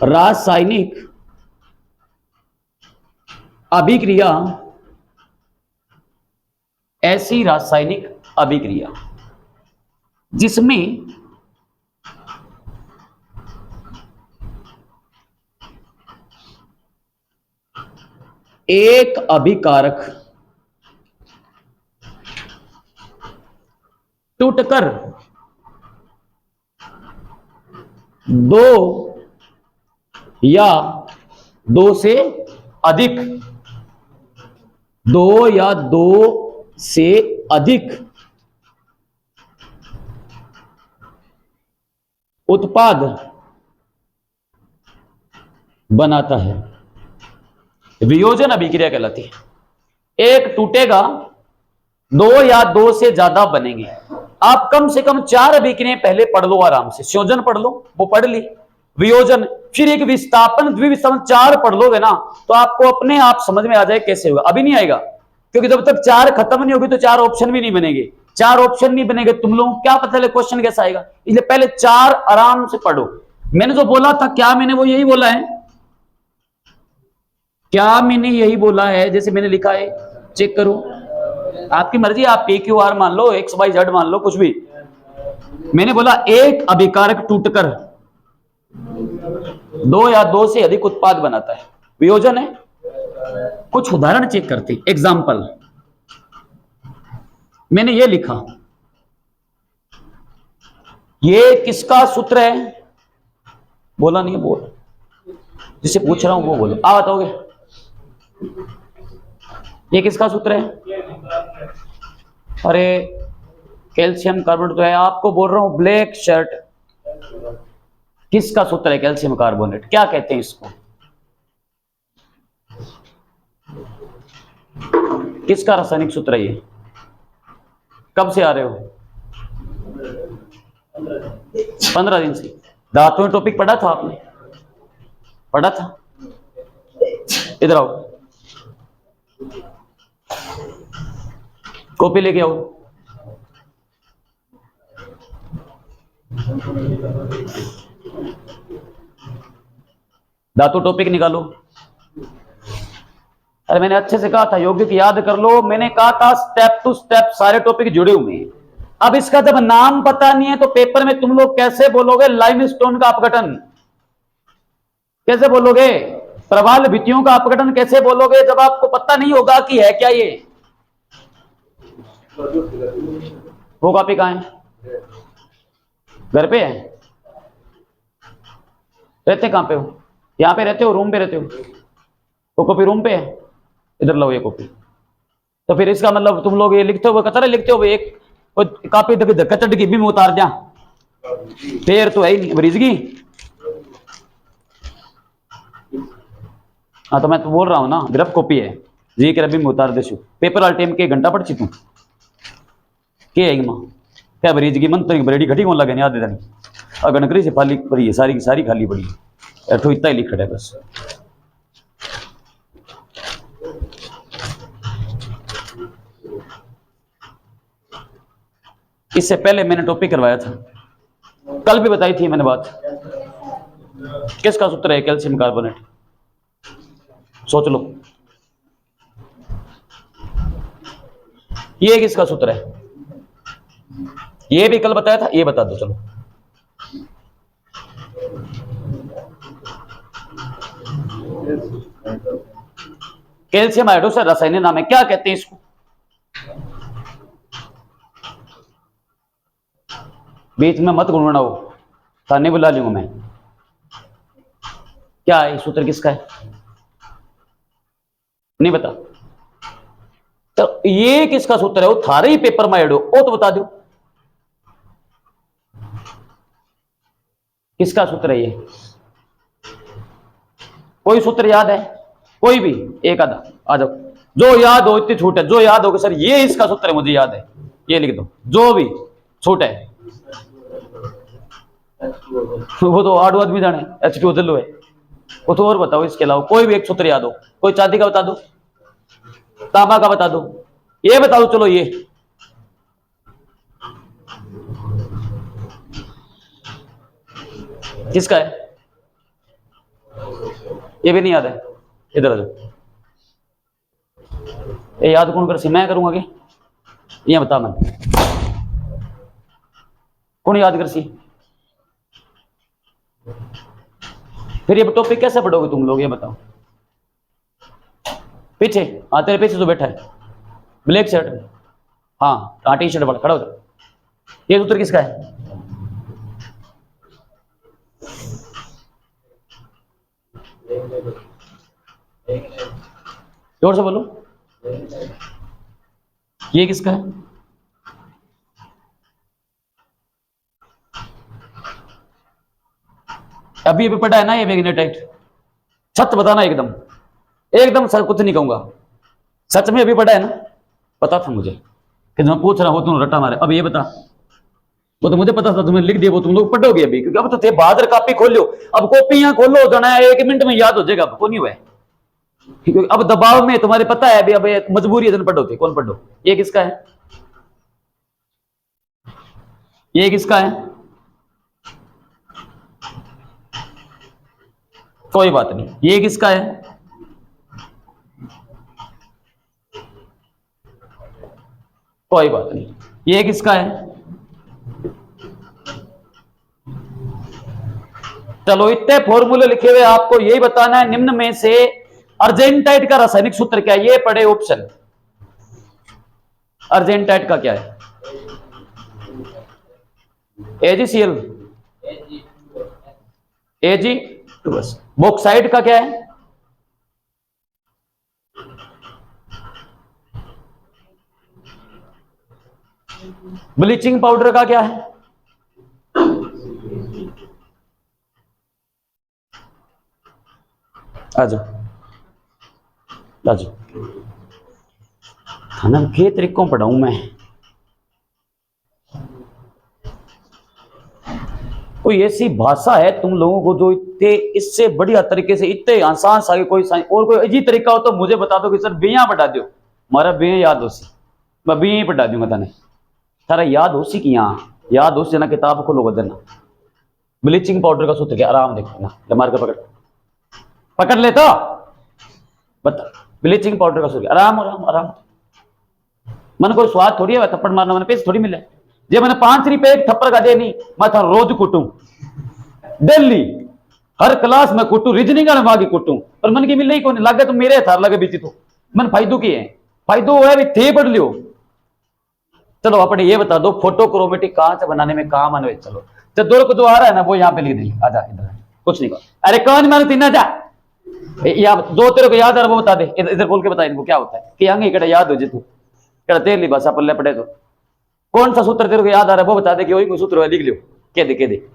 रासायनिक अभिक्रिया, ऐसी रासायनिक अभिक्रिया जिसमें एक अभिकारक टूटकर दो या दो से अधिक, दो या दो से अधिक उत्पाद बनाता है, वियोजन अभिक्रिया कहलाती है। एक टूटेगा, दो या दो से ज्यादा बनेंगे। आप कम से कम 4 अभिक्रियाएं पहले पढ़ लो आराम से। संयोजन पढ़ लो, वो पढ़ ली। वियोजन, फिर एक विस्थापन, द्विविस्थापन, 4 पढ़ लोगे ना तो आपको अपने आप समझ में आ जाए कैसे होगा। अभी नहीं आएगा, क्योंकि जब तक 4 खत्म नहीं होगी तो 4 ऑप्शन भी नहीं बनेंगे। 4 ऑप्शन नहीं बनेंगे, तुम लोग क्या पता चले क्वेश्चन कैसा आएगा। इसलिए पहले 4 आराम से पढ़ो। मैंने जो बोला था, क्या मैंने वो यही बोला है? क्या मैंने यही बोला है जैसे मैंने लिखा है? चेक करो, आपकी मर्जी, आप पी क्यू आर मान लो, एक्स वाई जेड मान लो, कुछ भी। मैंने बोला एक अभिकारक टूटकर दो या दो से अधिक उत्पाद बनाता है, वियोजन है। कुछ उदाहरण चेक करते, एग्जाम्पल। मैंने ये लिखा, ये किसका सूत्र है? बोला नहीं, बोल, जिससे पूछ रहा हूं वो बोलो। आ बताओगे, ये किसका सूत्र है? अरे कैल्शियम कार्बोनेट तो है, आपको बोल रहा हूं ब्लैक शर्ट। किसका सूत्र है कैल्शियम कार्बोनेट? क्या कहते हैं इसको? किसका रासायनिक सूत्र है ये? कब से आ रहे हो? 15 दिन से। धातुओं टॉपिक पढ़ा था आपने? पढ़ा था? इधर आओ, कॉपी लेके आओ। धातु टॉपिक निकालो। अरे मैंने अच्छे से कहा था यौगिक याद कर लो। मैंने कहा था स्टेप टू स्टेप सारे टॉपिक जुड़े हुए हैं। अब इसका जब नाम पता नहीं है तो पेपर में तुम लोग कैसे बोलोगे? लाइमस्टोन का अपघटन कैसे बोलोगे? प्रवाल भित्तियों का अपघटन कैसे बोलोगे जब आपको पता नहीं होगा कि है क्या ये? वो कॉपी कहां है? घर पे है? रहते कहां पे हो? यहां पे रहते हो? रूम पे रहते हो? वो कॉपी रूम पे है? इधर लो ये कॉपी। तो फिर इसका मतलब तुम लोग ये लिखते हो, कतरा लिखते हो? एक कॉपी कचड़ की भी में उतार दिया, पैर तो है ही नहीं बरीजगी। हाँ तो मैं तो बोल रहा हूँ ना, ग्रफ कॉपी है जी के रबी में उतार देशु। पेपर वाले टाइम के घंटा पड़ ची तू के आएगी माँ क्या बरीजगी मन तो बरेडी घटी कौन लगे नहीं आधे दिन अगनकरी से फाली पड़ी है, सारी की सारी खाली पड़ी है। तो इतना ही लिख है बस। इससे पहले मैंने टॉपिक करवाया था, कल भी बताई थी मैंने बात। किसका सूत्र है कैल्शियम कार्बोनेट? सोच लो, ये किसका सूत्र है? ये भी कल बताया था, ये बता दो चलो। कैल्शियम हाइड्रोक्साइड रासायनिक नाम है, क्या कहते हैं इसको? बीच में मत गुनगुनाओ, ताने बुला लूंगा मैं। क्या है सूत्र किसका है? नहीं बता। तो ये किसका सूत्र है? वो थारे ही पेपर में ऐड हो, वो तो बता दो किसका सूत्र है ये? कोई सूत्र याद है? कोई भी एक आधा आ जाओ, जो याद हो। इतनी छूट है, जो याद हो कि सर ये इसका सूत्र है, मुझे याद है, ये लिख दो, जो भी छूट है। वो तो आठ आदमी जाने H2O है। वो तो और बताओ इसके अलावा कोई भी एक सूत्र याद हो। कोई चांदी का बता दो, तांबा का बता दो, ये बताओ। चलो ये किसका है? ये भी नहीं याद है? इधर आ जाओ। ये याद कौन कर सी? मैं करूंगा क्या? ये बता, मैं कौन याद कर सी? फिर ये टॉपिक कैसे पढ़ोगे तुम लोग, ये बताओ। पीछे, हाँ तेरे पीछे जो बैठा है ब्लैक शर्ट में, हाँ टी शर्ट वाला खड़ा हो जाओ। ये सूत्र किसका है? जोर से बोलो। ये किसका है? अभी अभी पढ़ा है ना ये मैग्नेटाइट। सच बताना एकदम, एकदम सच, कुछ नहीं कहूंगा। सच में अभी पढ़ा है ना? पता था मुझे कि मैं पूछ रहा हूं तुम रट्टा मारे। अब ये बता, वो तो मुझे पता था, तुम्हें लिख दिया, वो तुम लोग पढ़ोगे अभी, क्योंकि अब तो थे बहादुर कॉपी खोल लो। अब कॉपी यहाँ खोलो जाना है, 1 मिनट में याद हो जाएगा। अब को नहीं हुआ है, क्योंकि अब दबाव में तुम्हारे पता है अभी, अब मजबूरी है, पढ़ो थे, कौन पढ़ो। ये किसका है? ये किसका है? कोई बात नहीं। ये किसका है? कोई बात नहीं। ये किसका है? चलो इतने फॉर्मूले लिखे हुए, आपको यही बताना है निम्न में से अर्जेंटाइट का रासायनिक सूत्र क्या है? ये पढ़े ऑप्शन। अर्जेंटाइट का क्या है? AgCl, Ag2, बॉक्साइड का क्या है? ब्लीचिंग पाउडर का क्या है? आजो आजो, खाना के तरीकों पढ़ाऊं मैं। कोई ऐसी भाषा है तुम लोगों को जो इतने इससे बढ़िया तरीके से, इतने आसान सा कोई और कोई अजीब तरीका हो तो मुझे बता दो कि सर बिया पढ़ा दो, हमारा बिया याद हो सी, मैं बिया ही पढ़ा दूंगा तने सारा याद हो सी कि यहाँ याद हो सी ना। किताब खोलो देना। ब्लीचिंग पाउडर का सूत्र क्या? आराम देखो ना, मार के पकड़ ले तो बता। ब्लीचिंग पाउडर का सूत्र, आराम आराम आराम। मन कोई स्वाद थोड़ी है थप्पड़ मारना, मैंने पैसे थोड़ी मिले। जे मैंने 5 रुपए एक थप्पड़ का दे नहीं, मैं था रोज कुटूं, डेली हर क्लास में कुटूं, रीजनिंग मांगी कुटूं, पर मन की मिल ही कौन लागे तो मेरे थार लगे बीती तो मन फायदो की है? फायदो है भी थे पढ़ लियो। चलो अपने ये बता दो, फोटोक्रोमेटिक कांच बनाने में काम आने। चलो चतुर्क जो आ रहा है ना वो यहाँ पे लिख दे। आजा इधर, कुछ नहीं कहा। अरे कौन मैंने तीन जा या दो तेरे को याद आ रहा वो बता दे। इधर बोल के बता इनको क्या होता है कि आगे कड़ा याद हो जे तू कड़ा तेल ली भाषा पल्ले पड़े तो कौन सा सूत्र तेरे को याद आ रहा है वो बता दे कि वही कोई सूत्र है, लिख लियो। के दे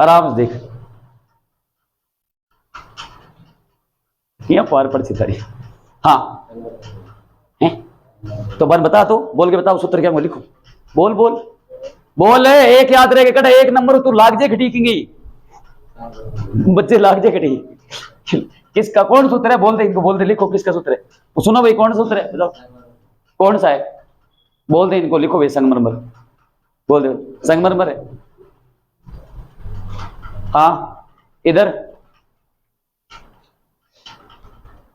आराम से देख यहाँ पार पड़ सितारी। हाँ है तो बार बता, तो बोल के बताओ सूत्र क्या? लिखो, बोल बोल बोल। एक याद रहेगा कड़ा, एक नंबर तू लाग जे खटीकेंगी बच्चे, लाग जे खटी। किसका कौन सूत्र है? बोल दे इनको, बोल दे, लिखो किसका सूत्र है। सुनो भाई कौन सूत्र है बताओ, कौन सा है? बोल दे इनको, लिखो भाई। संगमरमर, बोल दे संगमरमर है। हाँ इधर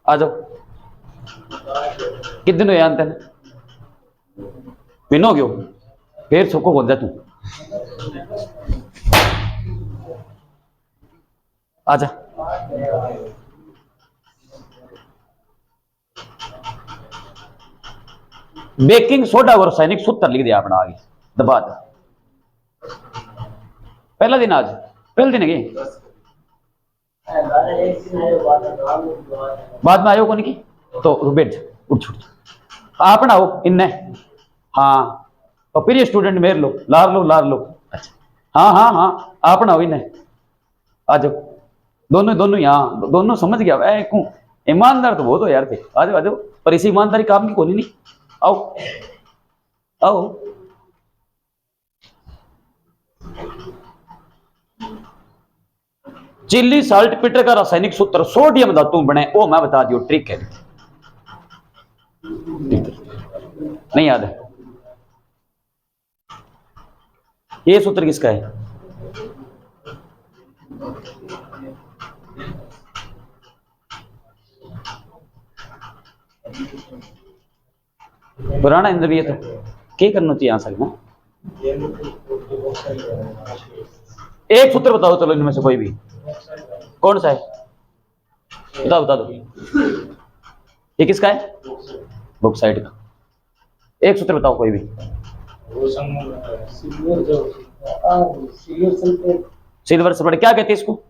आ जाओ। कितने हुए अंत पिनो क्यों फिर सुखो बोल जा तू। आजा बेकिंग सोडा और रासायनिक सूत्र लिख दिया अपना आगे दबा दे। पहला दिन आज पहले दिन है बाद में आयो कौन की तो बैठ उठ छुट आप ना हो इन्ने हाँ और फिर ये स्टूडेंट मेर लो लार लो अच्छा हाँ हाँ हाँ आप ना हो इन्ने आ जाओ दोनों दोनों यहाँ दोनों समझ गया क्यों ईमानदार तो बहुत हो यार थे आ जाओ पर इसी ईमानदारी काम की खोली नहीं आओ आओ चिल्ली साल्ट पीटर का रासायनिक सूत्र सोडियम धातु बने वो मैं बता दियो ट्रिक है नहीं याद है ये सूत्र किसका है पुराना इंद्रिय तो क्या करना चाहिए यहां सकना एक सूत्र बताओ चलो इनमें से कोई भी कौन सा है बता दो ये किसका है बॉक्साइट का एक सूत्र बताओ कोई भी सिल्वर सल्फेट क्या कहते हैं इसको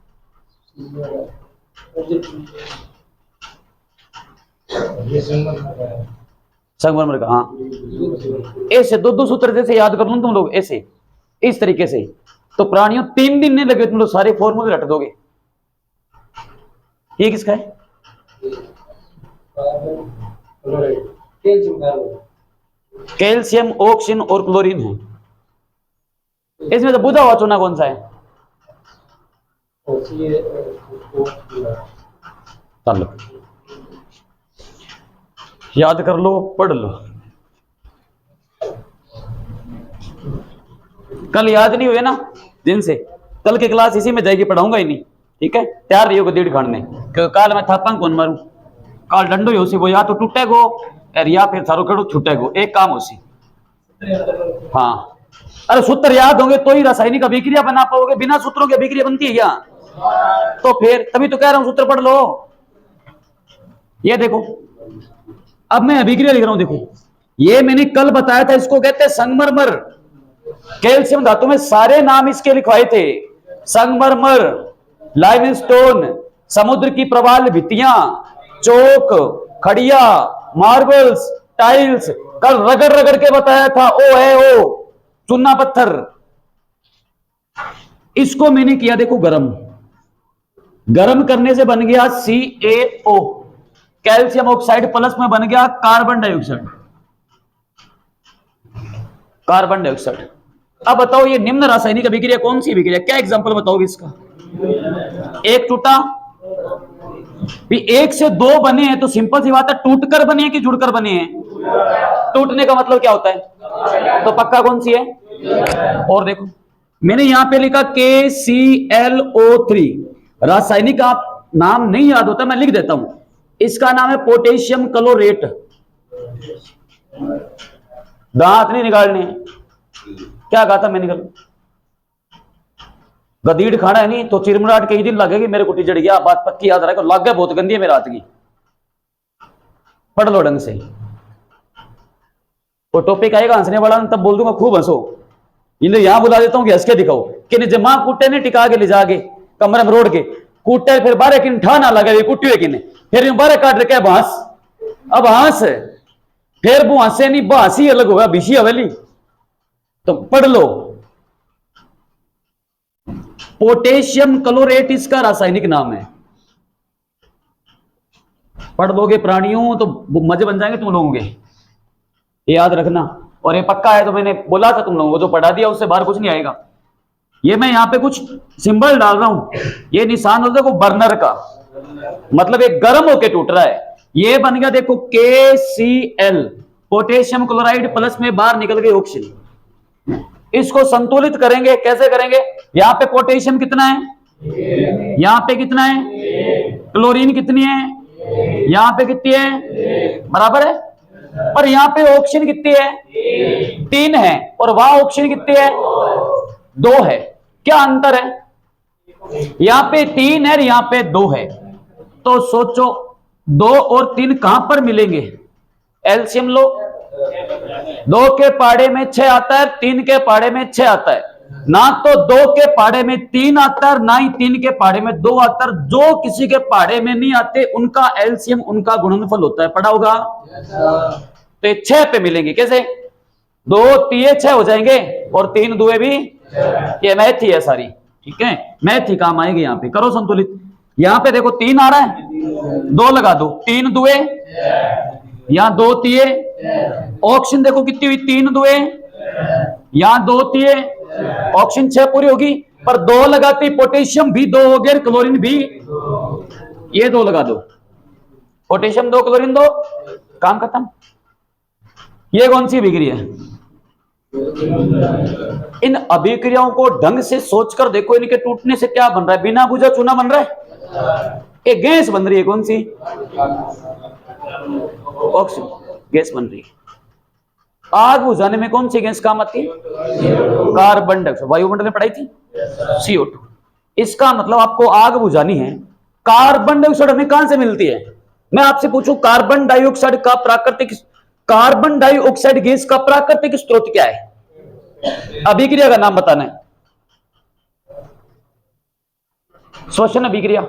संगमरमर का हाँ ऐसे दो सूत्र जैसे याद कर लो तुम लोग ऐसे इस तरीके से तो प्राणियों 3 दिन नहीं लगे तुम लोग सारे फॉर्मूले रट दोगे ये किसका है कैल्शियम ऑक्सीजन और क्लोरीन है इसमें तो बुझा हुआ चूना कौन सा है चलो याद कर लो पढ़ लो कल याद नहीं हुए ना दिन से कल की क्लास इसी में जाएगी पढ़ाऊंगा ही नहीं ठीक है तैयार रहियो गदीड़ खाने क्योंकि काल मैं थापा कौन मारूं काल डंडो ही उसी वो या तो टूटेगो और या फिर सारो कड़ो छूटेगो एक काम उसी हाँ अरे सूत्र याद होंगे तो ही रासायनिक अभिक्रिया बना पाओगे बिना सूत्रों की अभिक्रिया बनती है क्या तो फिर तभी तो कह रहा हूं सूत्र पढ़ लो ये देखो अब मैं अभिक्रिया लिख रहा हूं देखो ये मैंने कल बताया था इसको कहते हैं संगमरमर कैल्शियम धातु में सारे नाम इसके लिखवाए थे संगमरमर लाइमस्टोन समुद्र की प्रवाल भित्तियां चौक खड़िया मार्बल्स टाइल्स कल रगड़ रगड़ के बताया था ओ है ओ चूना पत्थर इसको मैंने किया देखो गरम करने से बन गया CaO कैल्शियम ऑक्साइड प्लस में बन गया कार्बन डाइऑक्साइड अब बताओ ये निम्न रासायनिक अभिक्रिया कौन सी अभिक्रिया क्या एग्जांपल बताओगे इसका एक टूटा भी 1 से 2 बने हैं तो सिंपल सी बात है टूटकर बने हैं कि जुड़कर बने हैं टूटने का मतलब क्या होता है तो पक्का कौन सी है और देखो मैंने यहां पे लिखा KClO3 रासायनिक आप नाम नहीं याद होता मैं लिख देता हूं इसका नाम है पोटेशियम क्लोरेट दांत नहीं निकालने क्या कहा था मैंने कल गदीड़ खाना है नहीं तो चिरमराट कई दिन लगेगी मेरे कुटी जड़ गया बात पक्की याद रहा लग गया बहुत गंदी है मेरे हाथ की पढ़ लो ढंग से वो टॉपिक आएगा हंसने वाला तब बोल दूंगा खूब हंसो इन्हें यहां बुला देता हूं कि हंस के दिखाओ कि जमा कुट्टे ने टिका के ले जाके कमरे में रोड के कुट्टे फिर बारह किन ठा ना लगे कुट्टी किने फिर बारह काट रखे बांस अब हंस फिर वो हंसे नहीं बांसी अलग होगा बिशी हवेली तो पढ़ लो पोटेशियम क्लोरेट इसका रासायनिक नाम है पढ़ लोगे प्राणियों तो मजे बन जाएंगे तुम लोगों के ये याद रखना और ये पक्का है तो मैंने बोला था तुम लोगों को जो पढ़ा दिया उससे बाहर कुछ नहीं आएगा ये मैं यहां पे कुछ सिंबल डाल रहा हूं ये निशान होता है बर्नर का मतलब एक गर्म होके टूट रहा है ये बन गया देखो KCl पोटेशियम क्लोराइड प्लस में बाहर निकल गई ऑक्सीजन इसको संतुलित करेंगे कैसे करेंगे यहां पे पोटेशियम कितना है यहां पे कितना है क्लोरीन कितनी है यहां पे कितनी है बराबर है पर यहां पे ऑक्सीजन कितनी है 3 है और वहां ऑक्सीजन कितनी है 2 है क्या अंतर है यहां पे 3 है यहां पे 2 है तो सोचो 2 और 3 कहां पर मिलेंगे एलसीएम लो 2 के पाड़े में 6 आता है 3 के पाड़े में 6 आता है ना तो 2 के पहाड़े में 3 आता है, ना ही 3 के पहाड़े में 2 आता है। जो किसी के पहाड़े में नहीं आते उनका एलसीएम, उनका गुणनफल होता है, पढ़ा होगा। तो ये 6 पे मिलेंगे। कैसे? 2 3 6 हो जाएंगे और 3 दुए भी। ये मैथ ही है सारी, ठीक है, मैथ ही काम आएगी। यहाँ पे करो संतुलित। यहाँ पे देखो 3 आ रहा है, 2 लगा दो, 3 दुए, यहाँ 2 तिये, ऑक्सीजन देखो कितनी हुई, 3 दुए, यहाँ 2 तिये, ऑक्सीजन 6 पूरी होगी। पर 2 लगाती पोटेशियम भी 2 हो गया, क्लोरीन भी, ये 2 लगा दो, पोटेशियम 2 क्लोरीन 2, काम खत्म। ये कौन सी अभिक्रिया है? इन अभिक्रियाओं को ढंग से सोचकर देखो, इनके टूटने से क्या बन रहा है? बिना बुझा चूना बन रहा है, एक गैस बन रही है। कौन सी? ऑक्सीजन गैस बन रही है। आग बुझाने में कौन सी गैस काम आती है? Carbon dioxide. वायुमंडल में पढ़ाई थी, CO2। इसका मतलब आपको आग बुझानी है, कार्बन डाइऑक्साइड हमें कहां से मिलती है? मैं आपसे पूछूं, कार्बन डाइऑक्साइड का प्राकृतिक, कार्बन डाइऑक्साइड गैस का प्राकृतिक स्रोत क्या है? अभिक्रिया का नाम बताना है। श्वसन अभिक्रिया।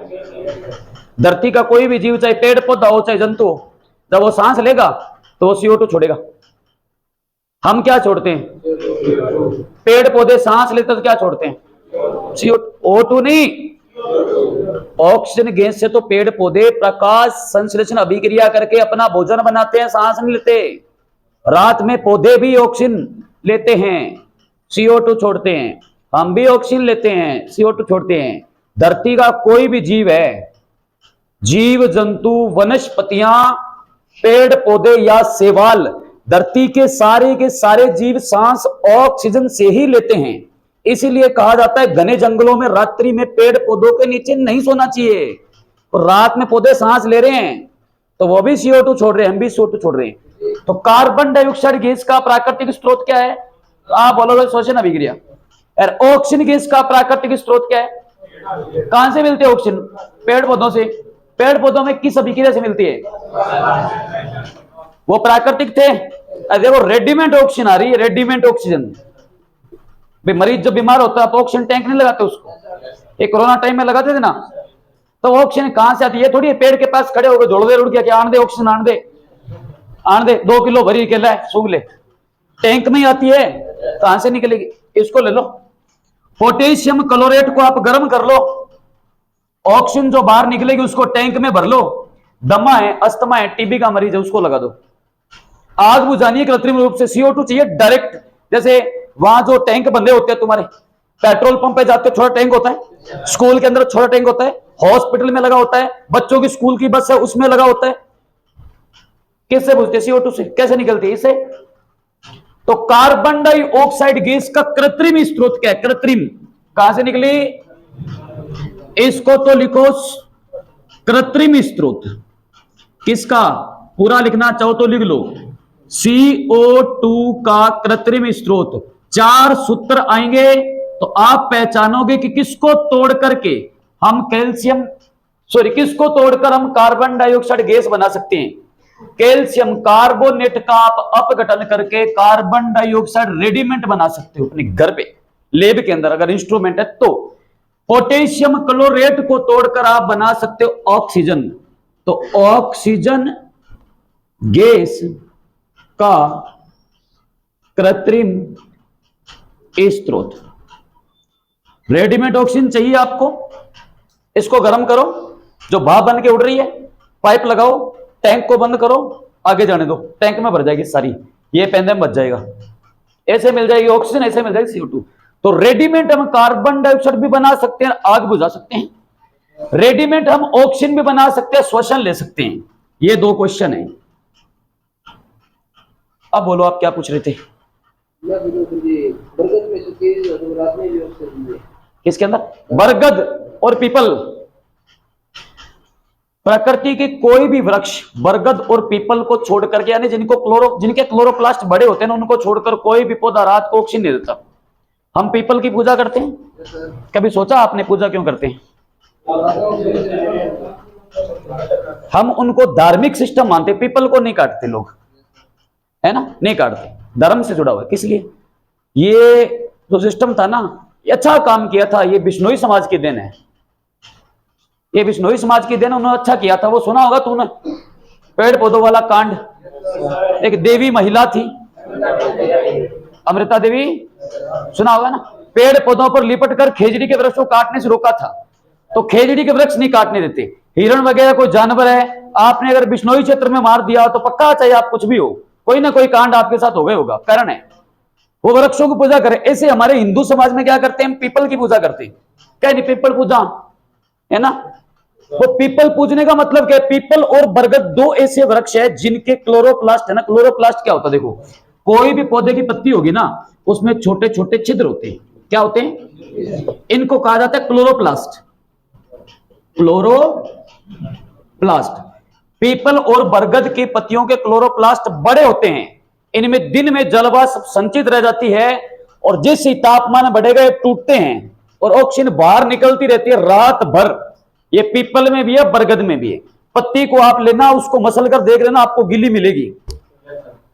धरती का कोई भी जीव, चाहे पेड़ पौधा हो चाहे जंतु हो, जब वो सांस लेगा तो वो CO2 छोड़ेगा। हम क्या छोड़ते हैं? पेड़ पौधे सांस लेते तो क्या छोड़ते हैं? CO2 नहीं, ऑक्सीजन गैस से तो पेड़ पौधे प्रकाश संश्लेषण अभिक्रिया करके अपना भोजन बनाते हैं, सांस नहीं लेते। रात में पौधे भी ऑक्सीजन लेते हैं, CO2 छोड़ते हैं। हम भी ऑक्सीजन लेते हैं, CO2 छोड़ते हैं। धरती का कोई भी जीव है, जीव जंतु, वनस्पतियां, पेड़ पौधे या शैवाल, धरती के सारे जीव सांस ऑक्सीजन से ही लेते हैं। इसीलिए कहा जाता है घने जंगलों में रात्रि में पेड़ पौधों के नीचे नहीं सोना चाहिए। तो रात में पौधे सांस ले रहे हैं तो वो भी CO2 छोड़ रहे हैं, हम भी CO2 छोड़ रहे हैं। तो कार्बन डाइऑक्साइड गैस का प्राकृतिक स्रोत क्या है? तो आप बोलोगे श्वसन अभिक्रिया। और ऑक्सीजन गैस का प्राकृतिक स्रोत क्या है? कहां से मिलते हैं ऑक्सीजन? पेड़ पौधों से। पेड़ पौधों में किस अभिक्रिया से मिलती है? वो प्राकृतिक थे। देखो रेडीमेड ऑक्सीजन आ रही है, रेडीमेड ऑक्सीजन। मरीज जब बीमार होता है आप ऑक्सीजन टैंक नहीं लगाते उसको, ये कोरोना टाइम में लगाते थे ना, तो ऑक्सीजन कहां से आती है? थोड़ी पेड़ के पास खड़े होकर जोड़ दे रुड़ गया, आन दे ऑक्सीजन, आन दे 2 किलो भरी के लाए सूंघ ले, टैंक में आती है, कहां से निकलेगी? इसको ले लो, पोटेशियम क्लोरेट को आप गर्म कर लो, ऑक्सीजन जो बाहर निकलेगी उसको टैंक में भर लो। दमा है, अस्थमा है, टीबी का मरीज है, उसको लगा दो। आग बुझानी है कृत्रिम रूप से, CO2 चाहिए डायरेक्ट। जैसे वहां जो टैंक बंधे होते हैं तुम्हारे, पेट्रोल पंप पे जाते हो छोटा टैंक होता है, स्कूल के अंदर छोटा टैंक होता है, हॉस्पिटल में लगा होता है, बच्चों की स्कूल की बस है उसमें लगा होता है। किससे बुझते? CO2 से। कैसे निकलती है? इससे। तो कार्बन डाइऑक्साइड गैस का कृत्रिम स्रोत क्या है? कृत्रिम कहां से निकली? इसको तो लिखो कृत्रिम स्रोत। किसका? पूरा लिखना चाहो तो लिख लो, CO2 का कृत्रिम स्रोत। 4 सूत्र आएंगे तो आप पहचानोगे कि किसको तोड़ करके हम किसको तोड़कर हम कार्बन डाइऑक्साइड गैस बना सकते हैं। कैल्शियम कार्बोनेट का आप अपघटन करके कार्बन डाइऑक्साइड रेडीमेड बना सकते हो अपने घर पे, लैब के अंदर अगर इंस्ट्रूमेंट है तो। पोटेशियम क्लोरेट को तोड़कर आप बना सकते हो ऑक्सीजन। तो ऑक्सीजन गैस का कृत्रिम स्रोत। रेडीमेड ऑक्सीजन चाहिए आपको, इसको गर्म करो, जो भाप बन के उड़ रही है, पाइप लगाओ, टैंक को बंद करो, आगे जाने दो, टैंक में भर जाएगी सारी, ये पेंदे में बच जाएगा। ऐसे मिल जाएगी ऑक्सीजन, ऐसे मिल जाएगी CO2। तो रेडीमेड हम कार्बन डाइऑक्साइड भी बना सकते हैं, आग बुझा सकते हैं। रेडीमेड हम ऑक्सीजन भी बना सकते हैं, श्वसन ले सकते हैं। ये 2 क्वेश्चन है। अब बोलो आप क्या पूछ रहे थे? किसके अंदर? बरगद और पीपल। प्रकृति के कोई भी वृक्ष बरगद और पीपल को छोड़ करके, यानी जिनके क्लोरोप्लास्ट बड़े होते हैं ना, उनको छोड़कर कोई भी पौधा रात को ऑक्सीजन नहीं देता। हम पीपल की पूजा करते हैं, कभी सोचा आपने पूजा क्यों करते हैं? हम उनको धार्मिक सिस्टम मानते, पीपल को नहीं काटते लोग, है ना, नहीं काटते, धर्म से जुड़ा हुआ है। किस लिए? ये जो सिस्टम था ना, ये अच्छा काम किया था, ये बिश्नोई समाज की देन है, ये बिश्नोई समाज की देन, उन्होंने अच्छा किया था। वो सुना होगा तूने पेड़ पौधों वाला कांड। एक देवी महिला थी, अमृता देवी, सुना होगा ना। पेड़ पौधों पर लिपट कर खेजड़ी के वृक्ष को काटने से रोका था। तो खेजड़ी के वृक्ष नहीं काटने देते। हिरण वगैरह कोई जानवर है, आपने अगर बिश्नोई क्षेत्र में मार दिया तो पक्का, चाहे आप कुछ भी हो, कोई ना कोई कांड आपके साथ हो गया होगा। कारण है वो वृक्षों की पूजा करे। ऐसे हमारे हिंदू समाज में क्या करते हैं, पीपल की पूजा करते हैं। क्या नहीं, पीपल पूजा है ना। वो पीपल पूजने का मतलब क्या है, पीपल और बरगद दो ऐसे वृक्ष है जिनके क्लोरोप्लास्ट है ना। क्लोरोप्लास्ट क्या होता है, देखो कोई भी पौधे की पत्ती होगी ना, उसमें छोटे छोटे छिद्र होते हैं। क्या होते हैं, इनको कहा जाता है क्लोरोप्लास्ट। क्लोरोप्लास्ट। पीपल और बरगद की पत्तियों के क्लोरोप्लास्ट बड़े होते हैं। इनमें दिन में जलवाष्प संचित रह जाती है, और जिस ही तापमान बढ़ेगा ये टूटते हैं और ऑक्सीजन बाहर निकलती रहती है रात भर। ये पीपल में भी है, बरगद में भी है। पत्ती को आप लेना, उसको मसल कर देख लेना, आपको गिल्ली मिलेगी।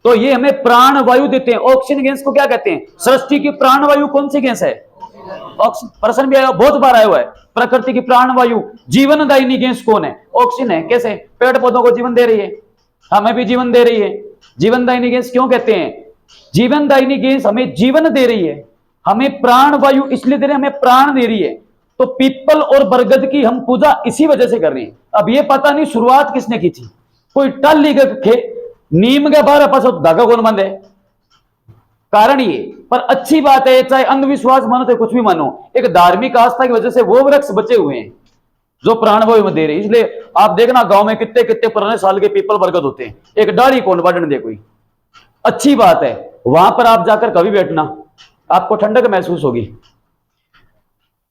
तो ये हमें प्राण वायु देते हैं। ऑक्सीजन गैस को क्या कहते हैं, सृष्टि की प्राण वायु कौन सी गैस है, ऑक्सीजन। प्रश्न भी आया, बहुत बार आया हुआ है। प्रकृति की प्राण वायु जीवनदायिनी गैस कौन है, ऑक्सीजन है। कैसे, पेड़ पौधों को जीवन दे रही है, हमें भी जीवन दे रही है। जीवनदायिनी गैस क्यों कहते हैं, जीवनदायिनी गैस हमें जीवन दे रही है, हमें प्राण वायु इसलिए दे रही है, हमें प्राण दे रही है। तो पीपल और बरगद की हम पूजा इसी वजह से कर रहे हैं। अब ये पता नहीं शुरुआत किसने की थी, कोई टल्ली के नीम के बाहर पास धागा कौन बंद है, कारण ये। पर अच्छी बात है, चाहे अंधविश्वास मानो चाहे कुछ भी मानो, एक धार्मिक आस्था की वजह से वो वृक्ष बचे हुए हैं जो प्राणवायु में दे रहे हैं। इसलिए आप देखना गांव में कितने कितने पुराने साल के पीपल बरगद होते हैं, एक डाली कौन बढ़ने दे कोई। अच्छी बात है, वहां पर आप जाकर कभी बैठना, आपको ठंडक महसूस होगी।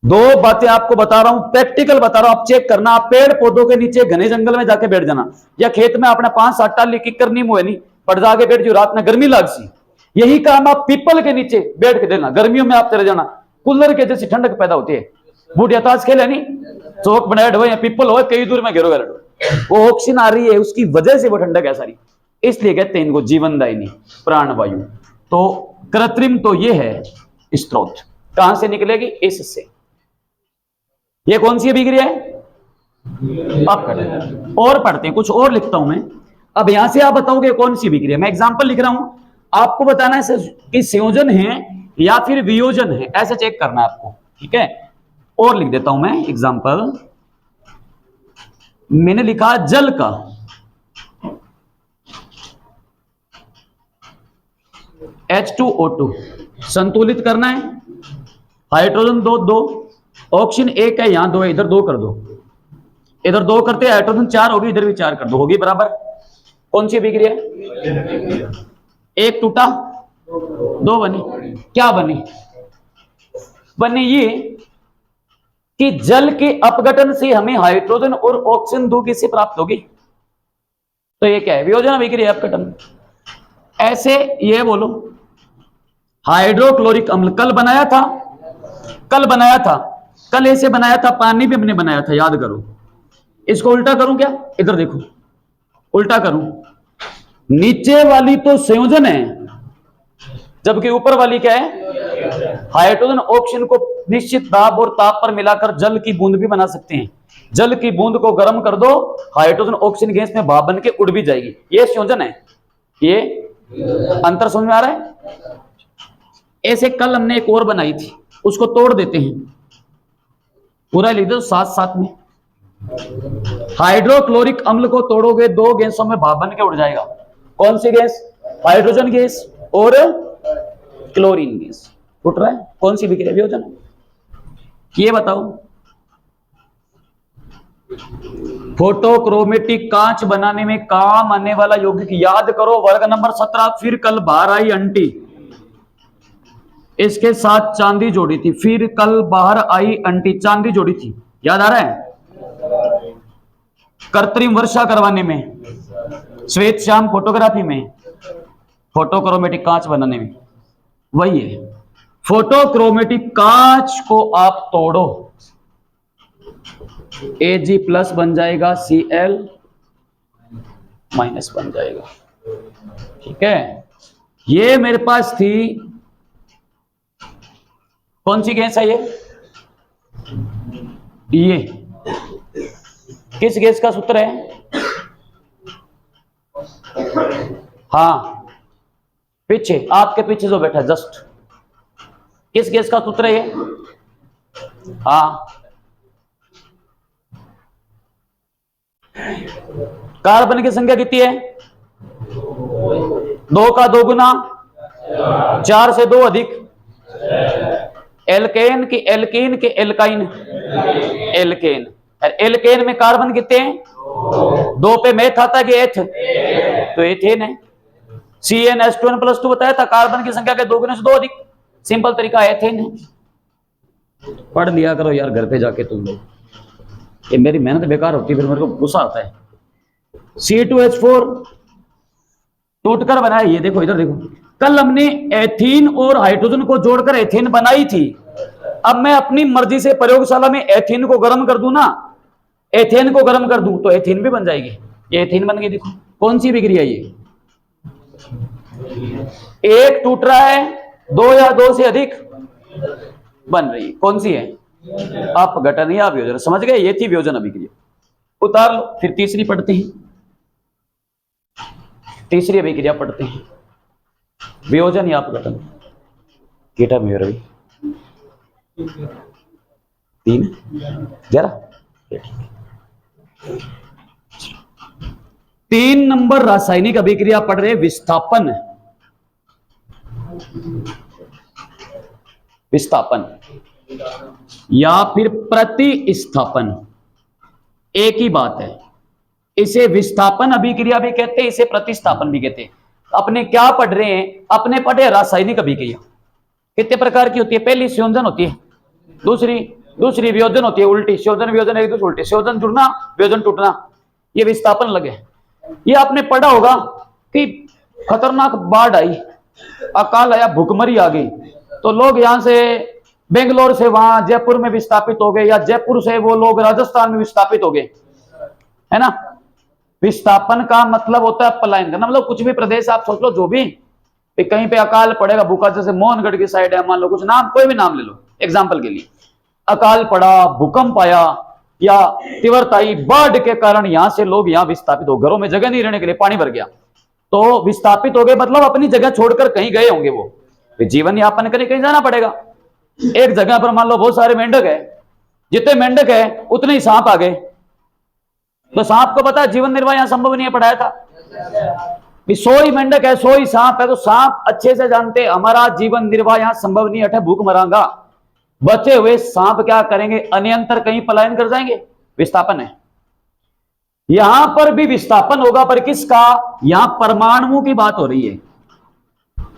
दो बातें आपको बता रहा हूं, प्रैक्टिकल बता रहा हूं, आप चेक करना। आप पेड़ पौधों के नीचे घने जंगल में जाके बैठ जाना, या खेत में अपने 5-7 टाली की करनी मुए नहीं पड़ जाके बैठ जो, रात में गर्मी लाग सी। यही काम आप पीपल के नीचे बैठ के देना, गर्मियों में आप चले जाना, कूलर के जैसी ठंडक पैदा होती है। बूढ़िया ताज खेले नहीं, चौक बनाए हो या पीपल हो, कई दूर में घेरो घेरो, वो ऑक्सीजन आ रही है, उसकी वजह से वो ठंडक है सारी। इसलिए कहते हैं इनको जीवनदायिनी प्राणवायु। तो कृत्रिम तो ये है स्रोत, कहां से निकलेगी, इससे। ये कौन सी अभिक्रिया है, आप करें और पढ़ते हैं, कुछ और लिखता हूं मैं। अब यहां से आप बताओगे कौन सी अभिक्रिया, मैं एग्जांपल लिख रहा हूं, आपको बताना है कि संयोजन है या फिर वियोजन है, ऐसे चेक करना है आपको, ठीक है। और लिख देता हूं मैं एग्जांपल, मैंने लिखा जल का H2O2 संतुलित करना है, हाइड्रोजन दो, ऑक्सीजन एक है, यहां दो है, इधर दो कर दो, इधर दो करते हैं हाइड्रोजन 4 होगी, इधर भी 4 कर दो, होगी बराबर। कौन सी अभिक्रिया, एक टूटा दो बनी, क्या बनी, बनी ये कि जल के अपघटन से हमें हाइड्रोजन और ऑक्सीजन दो किससे प्राप्त होगी, तो ये क्या है, वियोजन अभिक्रिया, अपघटन। ऐसे ये बोलो, हाइड्रोक्लोरिक अम्ल कल बनाया था, कल ऐसे बनाया था, पानी भी हमने बनाया था, याद करो। इसको उल्टा करूं क्या, इधर देखो, उल्टा करूं, नीचे वाली तो संयोजन है, जबकि ऊपर वाली क्या है, हाइड्रोजन ऑक्सीजन को निश्चित दाब और ताप पर मिलाकर जल की बूंद भी बना सकते हैं। जल की बूंद को गर्म कर दो, हाइड्रोजन ऑक्सीजन गैस में भाप बन के उड़ भी जाएगी, ये संयोजन है। ये अंतर समझ में आ रहा है। ऐसे कल हमने एक और बनाई थी, उसको तोड़ देते हैं, पूरा लिख दो साथ साथ में। हाइड्रोक्लोरिक अम्ल को तोड़ोगे, दो गैसों में भाप बन के उड़ जाएगा। कौन सी गैस, हाइड्रोजन गैस और क्लोरीन गैस। उठ रहा है, कौन सी अभिक्रिया, वियोजन। ये बताओ, फोटोक्रोमेटिक कांच बनाने में काम आने वाला यौगिक याद करो, वर्ग नंबर 17। फिर कल बाहर आई अंटी, इसके साथ चांदी जोड़ी थी, फिर कल बाहर आई अंटी, चांदी जोड़ी थी, याद आ रहा है। कृत्रिम वर्षा करवाने में, श्वेत श्याम फोटोग्राफी में, फोटोक्रोमेटिक कांच बनाने में, वही है। फोटोक्रोमेटिक कांच को आप तोड़ो, Ag+ बन जाएगा, Cl- बन जाएगा, ठीक है। ये मेरे पास थी कौन सी गैस है ये किस गैस का सूत्र है? हाँ, पीछे आपके पीछे जो बैठा जस्ट, किस गैस का सूत्र है ये? हाँ, कार्बन की संख्या कितनी है? 2 का 2 गुना 4 से 2 अधिक एल्केन की एल्कीन के एल्काइन एल्केन। एल्केन में कार्बन कितने हैं? 2 पे मेथ आता कि एथ, तो एथेन है। CnH2n+2 बताया था, कार्बन की संख्या के 2 गुना से 2 अधिक, सिंपल तरीका एथेन है। पढ़ लिया करो यार घर पे जाके तुम लोग, ये मेरी मेहनत बेकार होती है, फिर मेरे को गुस्सा आता है। C2H4 टूटकर बनाया, ये देखो इधर देखो, कल हमने एथीन और हाइड्रोजन को जोड़कर एथेन बनाई थी। अब मैं अपनी मर्जी से प्रयोगशाला में एथीन को गर्म कर दूं ना, एथेन को गर्म कर दूं तो एथीन भी बन जाएगी। ये एथीन बन गई, देखो कौन सी विक्रिया ये? एक टूट रहा है, 2 या 2 से अधिक बन रही, कौन सी है? अपघटन या वियोजन। समझ गए? ये थी वियोजन अभिक्रिया। उतार लो, फिर तीसरी पढ़ते हैं, तीसरी अभिक्रिया पढ़ते हैं, वियोजन या अपघटन। कीटा में रवि 3 जरा 3 नंबर रासायनिक अभिक्रिया पढ़ रहे, विस्थापन। विस्थापन या फिर प्रतिस्थापन, एक ही बात है। इसे विस्थापन अभिक्रिया भी कहते हैं, इसे प्रतिस्थापन भी कहते हैं। अपने क्या पढ़ रहे हैं? अपने पढ़े रासायनिक अभिक्रिया कितने प्रकार की होती है? पहली संयोजन होती है, दूसरी वियोजन होती है, उल्टी संयोजन वियोजन एक दूसरे उल्टी, संयोजन जुड़ना वियोजन टूटना, ये विस्थापन लगे। ये आपने पढ़ा होगा कि खतरनाक बाढ़ आई, अकाल आया, भूखमरी आ गई, तो लोग यहां से बेंगलोर से वहां जयपुर में विस्थापित हो गए, या जयपुर से वो लोग राजस्थान में विस्थापित हो गए, है ना। विस्थापन का मतलब होता है पलायन करना। मतलब कुछ भी प्रदेश आप सोच लो, जो भी कहीं पे अकाल पड़ेगा, भूखा, जैसे मोहनगढ़ की साइड है, मान लो कुछ नाम, कोई भी नाम ले लो एग्जाम्पल के लिए, अकाल पड़ा, भूकंप आया या तीव्रता आई, बाढ़ के कारण यहां से लोग यहां विस्थापित हो, घरों में जगह नहीं रहने के लिए, पानी भर गया, तो विस्थापित हो गए, मतलब अपनी जगह छोड़कर कहीं गए होंगे, वो जीवन यापन करने कहीं जाना पड़ेगा। एक जगह पर मान लो बहुत सारे मेंढक है, जितने मेंढक है उतने ही सांप आ गए, तो सांप को पता है जीवन निर्वाह यहां संभव नहीं है, पढ़ाया था। 100 ही मेंढक है, 100 ही सांप है, तो सांप अच्छे से जानते हमारा जीवन निर्वाह यहां संभव नहीं है, भूख मरांगा। बचे हुए सांप क्या करेंगे? अन्यंतर कहीं पलायन कर जाएंगे, विस्थापन है। यहां पर भी विस्थापन होगा, पर किसका? यहां परमाणु की बात हो रही है।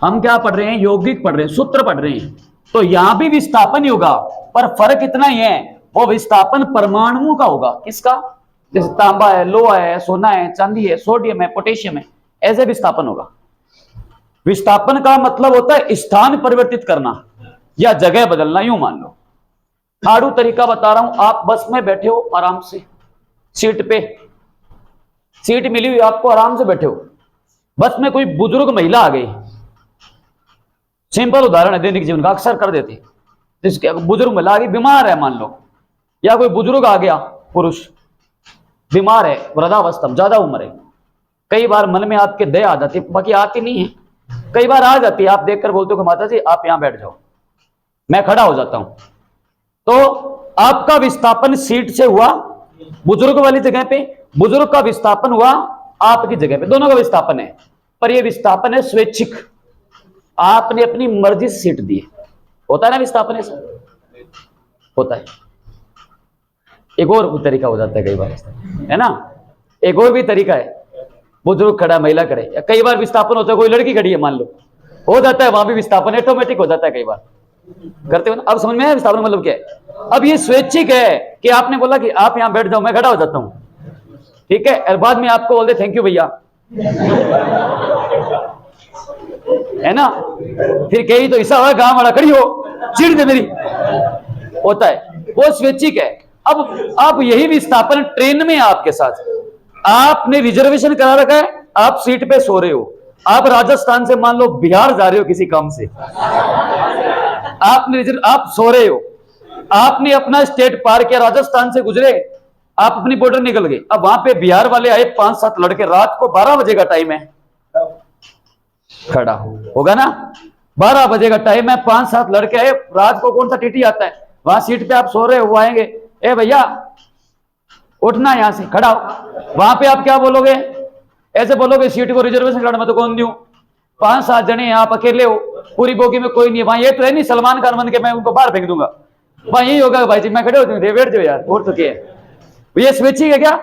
हम क्या पढ़ रहे हैं? यौगिक पढ़ रहे हैं, सूत्र पढ़ रहे हैं, तो यहां भी विस्थापन ही होगा, पर फर्क इतना ही है, वो विस्थापन परमाणु का होगा। किसका? जैसे तांबा है, लोहा है, सोना है, चांदी है, सोडियम है, पोटेशियम है, ऐसे विस्थापन होगा। विस्थापन का मतलब होता है स्थान परिवर्तित करना या जगह बदलना। यूं मान लो, झाड़ू तरीका बता रहा हूं, आप बस में बैठे हो आराम से, सीट पे सीट मिली हुई आपको, आराम से बैठे हो, बस में कोई बुजुर्ग महिला आ गई, सिंपल उदाहरण है दैनिक जीवन का, अक्सर कर देते, जिसके बुजुर्ग महिला आ गई, बीमार है मान लो, या कोई बुजुर्ग आ गया, पुरुष बीमार है, वृद्धावस्था, ज्यादा उम्र है। कई बार मन में आपके दया आ जाती है, बाकी आती नहीं है, कई बार आ जाती है, आप देखकर बोलते हो कि माता जी आप यहां बैठ जाओ, मैं खड़ा हो जाता हूं, तो आपका विस्थापन सीट से हुआ बुजुर्ग वाली जगह पे, बुजुर्ग का विस्थापन हुआ आपकी जगह पे, दोनों का विस्थापन है, पर यह विस्थापन है स्वैच्छिक, आपने अपनी मर्जी से सीट दी। होता है ना विस्थापन, ऐसा होता है। एक और तरीका हो जाता है कई बार, है ना, एक और भी तरीका है, बुजुर्ग खड़ा, महिला करे, या कई बार विस्थापन होता है, कोई लड़की खड़ी है मान लो, हो जाता है, वहां भी विस्थापन ऑटोमेटिक हो जाता है, कई बार करते हो ना। अब समझ में आया विस्थापन मतलब क्या है? अब ये स्वैच्छिक है कि आपने बोला कि आप यहां बैठ जाओ, मैं खड़ा हो जाता हूं, ठीक है, और बाद में आपको बोलते थैंक यू भैया, है ना, फिर कही तो ऐसा हुआ गांव वाला खड़ी हो, चिढ़ दे मेरी, होता है, वो स्वैच्छिक है। अब यही विस्थापन ट्रेन में आपके साथ, आपने रिजर्वेशन करा रखा है, आप सीट पे सो रहे हो, आप राजस्थान से मान लो बिहार जा रहे हो किसी काम से, आप सो रहे हो, आपने अपना स्टेट पार किया, राजस्थान से गुजरे, आप अपनी बॉर्डर निकल गए, अब वहां पे बिहार वाले आए 5-7 लड़के, रात को 12 बजे का टाइम है, खड़ा होगा ना, 12 बजे का टाइम है, 5-7 लड़के आए, रात को कौन सा टीटी आता है, वहां सीट पे आप सो रहे हो, वो आएंगे, ए भैया उठना यहां से, खड़ा हो। वहां पे आप क्या बोलोगे? ऐसे बोलोगे सीट को रिजर्वेशन कार्ड में तो कौन दूं, 5-7 जने हैं, आप अकेले हो, पूरी बोगी में कोई नहीं है, वहां ये तो है नहीं सलमान खान बन के मैं उनको बाहर फेंक दूंगा, वहां यही होगा भाई जी मैं खड़े होते हैं, बैठ जाओ यार, और तो क्या है, ये स्वैच्छिक है क्या?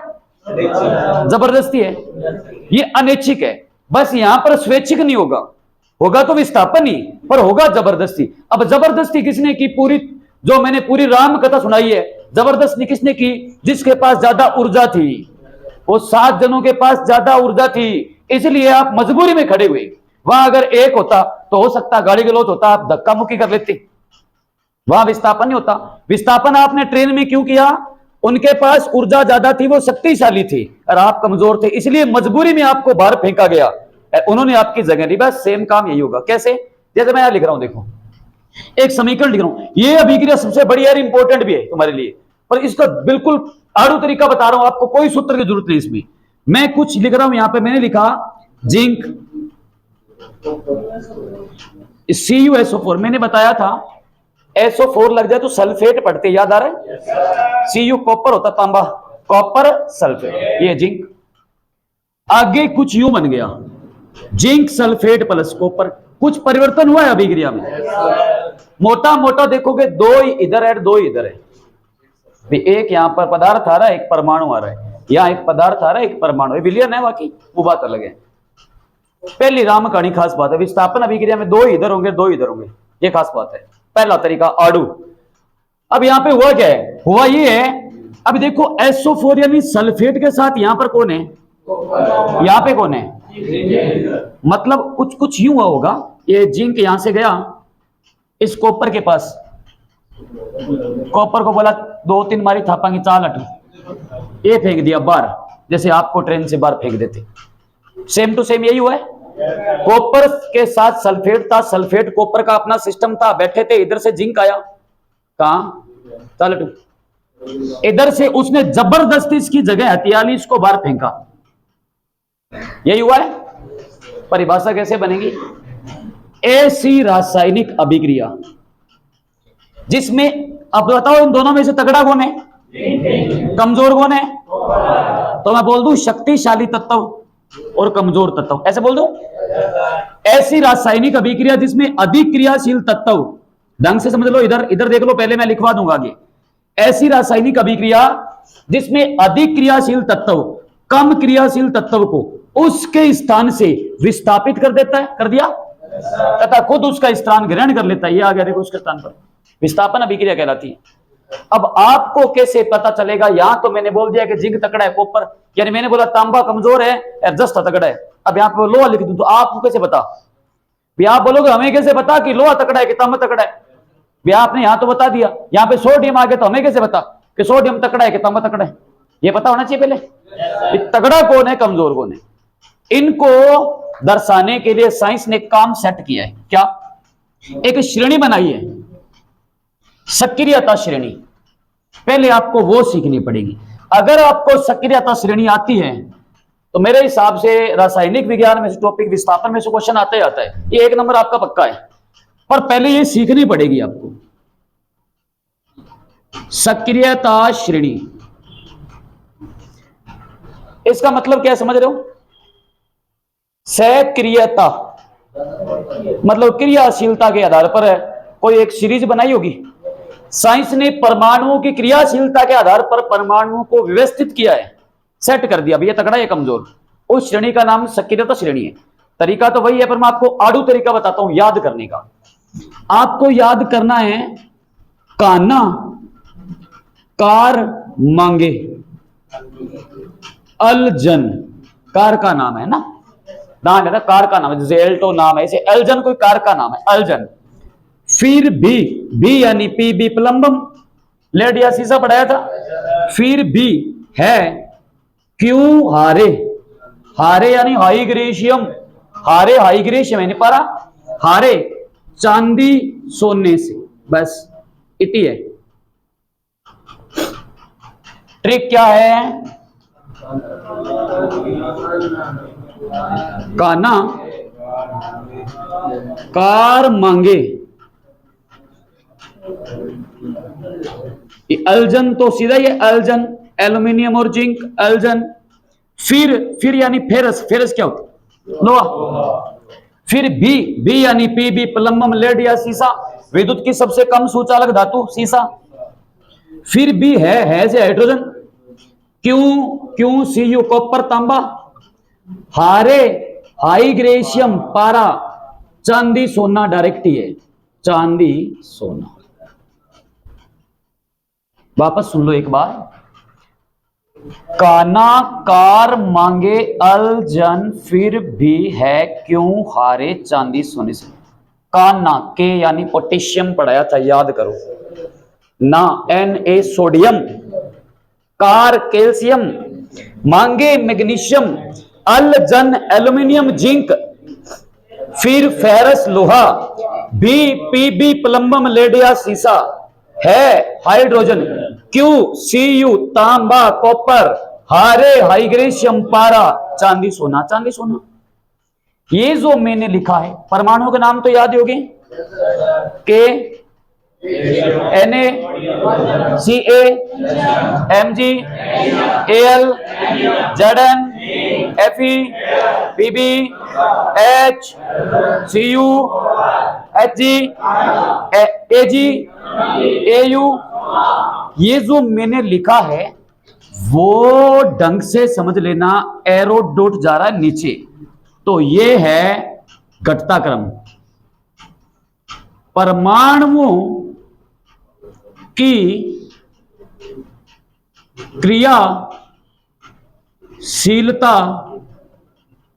जबरदस्ती है, ये अनैच्छिक है। बस यहां पर स्वैच्छिक नहीं होगा, होगा तो विस्थापन ही, पर होगा जबरदस्ती। अब जबरदस्ती किसने की? पूरी जो मैंने पूरी राम कथा सुनाई है, जबरदस्ती किसने की? जिसके पास ज्यादा ऊर्जा थी, वो 7 जनों के पास ज्यादा ऊर्जा थी, इसलिए आप मजबूरी में खड़े हुए। वहां अगर एक होता तो हो सकता गाड़ी गलौज होता, आप धक्का मुक्की कर लेते, वहां विस्थापन नहीं होता। विस्थापन आपने ट्रेन में क्यों किया? उनके पास ऊर्जा ज्यादा थी, वो शक्तिशाली थी, और आप कमजोर थे, इसलिए मजबूरी में आपको बाहर फेंका गया, उन्होंने आपकी जगह ली। बस सेम काम यही होगा। कैसे? जैसे मैं यहां लिख रहा हूं, देखो एक समीकरण लिख रहा हूं, ये अभिक्रिया सबसे बड़ी और इंपॉर्टेंट भी है तुम्हारे लिए, पर इसका बिल्कुल आड़ू तरीका बता रहा हूं आपको, कोई सूत्र की जरूरत नहीं इसमें। मैं कुछ लिख रहा हूं, यहां पे मैंने लिखा जिंक CuSO4, मैंने बताया था SO4 लग जाए तो सल्फेट पढ़ते, याद आ रहा है? Cu कॉपर होता, तांबा, कॉपर सल्फेट, ये जिंक। आगे कुछ यूं बन गया, जिंक सल्फेट प्लस कॉपर। कुछ परिवर्तन हुआ है अभिक्रिया में, मोटा मोटा देखोगे, 2 इधर है, 2 इधर है, एक यहां पर पदार्थ आ रहा है, एक परमाणु आ रहा है, यहां एक पदार्थ आ रहा है, एक परमाणु, विलयन है बाकी, वो बात अलग है। पहली राम कहानी खास बात है, विस्थापन अभिक्रिया में 2 इधर होंगे, 2 इधर होंगे, ये खास बात है। पहला तरीका आड़ू। अब यहां पे हुआ क्या है? हुआ ये है, अब देखो SO4 यानी सल्फेट के साथ यहां पर कौन है? यहां पे कौन है? मतलब कुछ कुछ यूं हुआ होगा, ये जिंक यहां से गया इस कॉपर के पास, कॉपर को बोला 2-3 मारी थापांगी, चाल अट, ये फेंक दिया बाहर, जैसे आपको ट्रेन से बाहर फेंक देते। सेम टू सेम यही हुआ है, कॉपर के साथ सल्फेट था, सल्फेट कॉपर का अपना सिस्टम था, बैठे थे, इधर से जिंक आया, कहां? चाल अट, इधर से उसने जबरदस्ती इसकी जगह हथियार ली, इसको बाहर फेंका, यही हुआ है। परिभाषा कैसे बनेगी? ऐसी रासायनिक अभिक्रिया जिसमें, अब बताओ इन दोनों में से तगड़ा कौन है, कमजोर कौन है? तो मैं बोल दूं शक्तिशाली तत्व और कमजोर तत्व, ऐसे बोल दूं। ऐसी रासायनिक अभिक्रिया जिसमें अधिक क्रियाशील तत्व, ढंग से समझ लो, इधर इधर देख लो, पहले मैं लिखवा दूंगा आगे। ऐसी रासायनिक अभिक्रिया जिसमें अधिक क्रियाशील तत्व कम क्रियाशील तत्व को उसके स्थान से विस्थापित कर देता है, कर दिया, तथा खुद उसका स्थान ग्रहण कर लेता है, ये आ गया देखो उसके स्थान पर, विस्थापन अभिक्रिया कहलाती है। अब आपको कैसे पता चलेगा? यहां तो मैंने बोल दिया कि जिंक तकड़ा है, कॉपर, यानी मैंने बोला तांबा कमजोर है, एडजस्ट तकड़ा है। अब यहां पे लोहा लिख दूं तो आपको कैसे पता? आप बोलोगे हमें कैसे पता कि लोहा तकड़ा है कि तांबा तकड़ा है? आपने यहां तो बता दिया, यहां पे सोडियम आ गया तो हमें कैसे पता कि सोडियम तकड़ा है कि तांबा तकड़ा है? ये पता होना चाहिए पहले, तगड़ा कौन है, कमजोर कौन है। इनको दर्शाने के लिए साइंस ने काम सेट किया है, क्या? एक श्रेणी बनाई है, सक्रियता श्रेणी। पहले आपको वो सीखनी पड़ेगी। अगर आपको सक्रियता श्रेणी आती है तो मेरे हिसाब से रासायनिक विज्ञान में से टॉपिक विस्थापन में से क्वेश्चन आता ही आता है, ये 1 नंबर आपका पक्का है। पर पहले ये सीखनी पड़ेगी आपको, सक्रियता श्रेणी। इसका मतलब क्या समझ रहे हो? सक्रियता मतलब क्रियाशीलता के आधार पर है। कोई एक सीरीज बनाई होगी, साइंस ने परमाणुओं की क्रियाशीलता के आधार पर परमाणुओं को व्यवस्थित किया है, सेट कर दिया, भैया तगड़ा है कमजोर। उस श्रेणी का नाम सक्रियता श्रेणी है। तरीका तो वही है, पर मैं आपको आड़ू तरीका बताता हूं याद करने का। आपको याद करना है, कान्हा कार मांगे, अलजन कार का नाम है ना, नाम है ना, कार का नाम है, जैसे एल्टो नाम है, ऐसे अलजन कोई कार का नाम है, अलजन। फिर भी यानी पीबी प्लम्बम, लेड या शीशा पढ़ाया था। फिर भी है क्यों हारे, हारे यानी हाई ग्रेशियम, हारे हाई ग्रेशियम है नहीं पारा, हारे चांदी सोने से, बस इतनी है। ट्रिक क्या है? काना कार मांगे, अल्जन तो सीधा ये अल्जन, एल्यूमिनियम और जिंक अल्जन। फिर यानी फेरस, फेरस क्या होता है? लोहा। फिर बी यानी पीबी, प्लम्बम, लेड या सीसा, विद्युत की सबसे कम सुचालक धातु सीसा। फिर बी है से हाइड्रोजन। क्यों सी यू कॉपर तांबा। हारे हाइग्रेशियम पारा, चांदी सोना डायरेक्ट ही है, चांदी सोना। वापस सुन लो एक बार। काना कार मांगे अल्जन, फिर भी है क्यों हारे चांदी सोने से। काना के यानी पोटेशियम पढ़ाया था, याद करो ना, Na सोडियम, कार कैल्शियम, मांगे मैग्नीशियम, अल्जन एल्यूमिनियम जिंक, फिर फेरस लोहा, बी पीबी प्लम्बम लेड या सीसा, है हाइड्रोजन, क्यू सी यू तांबा कॉपर, हारे हाइग्रेशियम पारा, चांदी सोना, चांदी सोना। ये जो मैंने लिखा है परमाणु के नाम तो याद होंगे, के Na Ca Mg Al Zn Fe Pb H Cu Hg Ag Au, ये जो मैंने लिखा है वो ढंग से समझ लेना। एरो डॉट जा रहा है नीचे, तो ये है घटता क्रम। परमाणुओं की क्रियाशीलता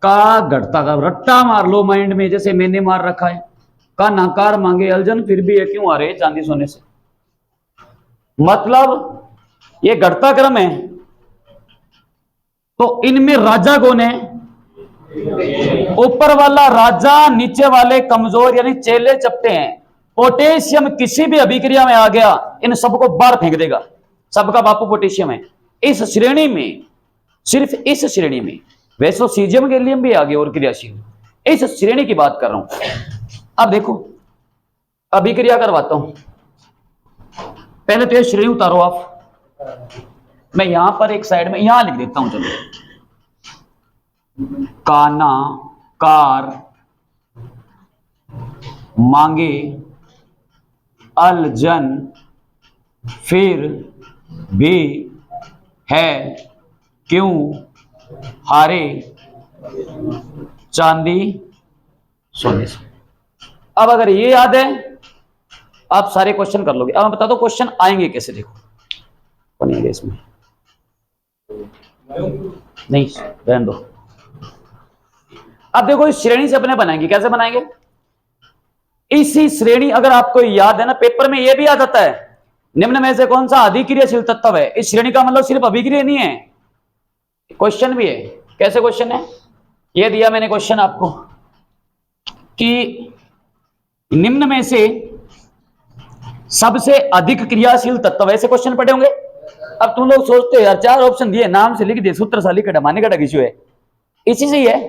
का घटता क्रम। रट्टा मार लो माइंड में, जैसे मैंने मार रखा है। का नाकार मांगे अल्जन, फिर भी ये क्यों आ रहे चांदी सोने से। मतलब ये घटता क्रम है, तो इनमें राजा कौन है? ऊपर वाला राजा, नीचे वाले कमजोर यानी चेले चपटे हैं। पोटेशियम किसी भी अभिक्रिया में आ गया, इन सबको बाहर फेंक देगा, सबका बापू पोटेशियम है। इस श्रेणी में, सिर्फ इस श्रेणी में, वैसे तो सीजियम गैलियम भी आ गया और क्रियाशील, इस श्रेणी की बात कर रहा हूं। अब देखो अभिक्रिया करवाता हूं, पहले तो ये श्रेणी उतारो आप। मैं यहां पर एक साइड में यहां लिख देता हूं, चलो। काना कार मांगे अल्जन, फिर भी है क्यों हारे चांदी सोने से। अब अगर ये याद है आप सारे क्वेश्चन कर लोगे। अब मैं बता दो क्वेश्चन आएंगे कैसे, देखो कौन है इसमें, नहीं रहने दो। अब देखो इस श्रेणी से अपने बनाएंगे, कैसे बनाएंगे? इसी श्रेणी, अगर आपको याद है ना, पेपर में यह भी आ जाता है, निम्न में से कौन सा अधिक्रियाशील तत्व है। इस श्रेणी का मतलब सिर्फ अभिक्रिया नहीं है, क्वेश्चन भी है। कैसे क्वेश्चन है? यह दिया मैंने क्वेश्चन आपको कि निम्न में से सबसे अधिक क्रियाशील तत्व, ऐसे क्वेश्चन पढ़े होंगे। अब तुम लोग सोचते हो यार 4 ऑप्शन दिए, नाम से लिख दिए, सूत्रशाली का माने का इश्यू है, इसी से ही है।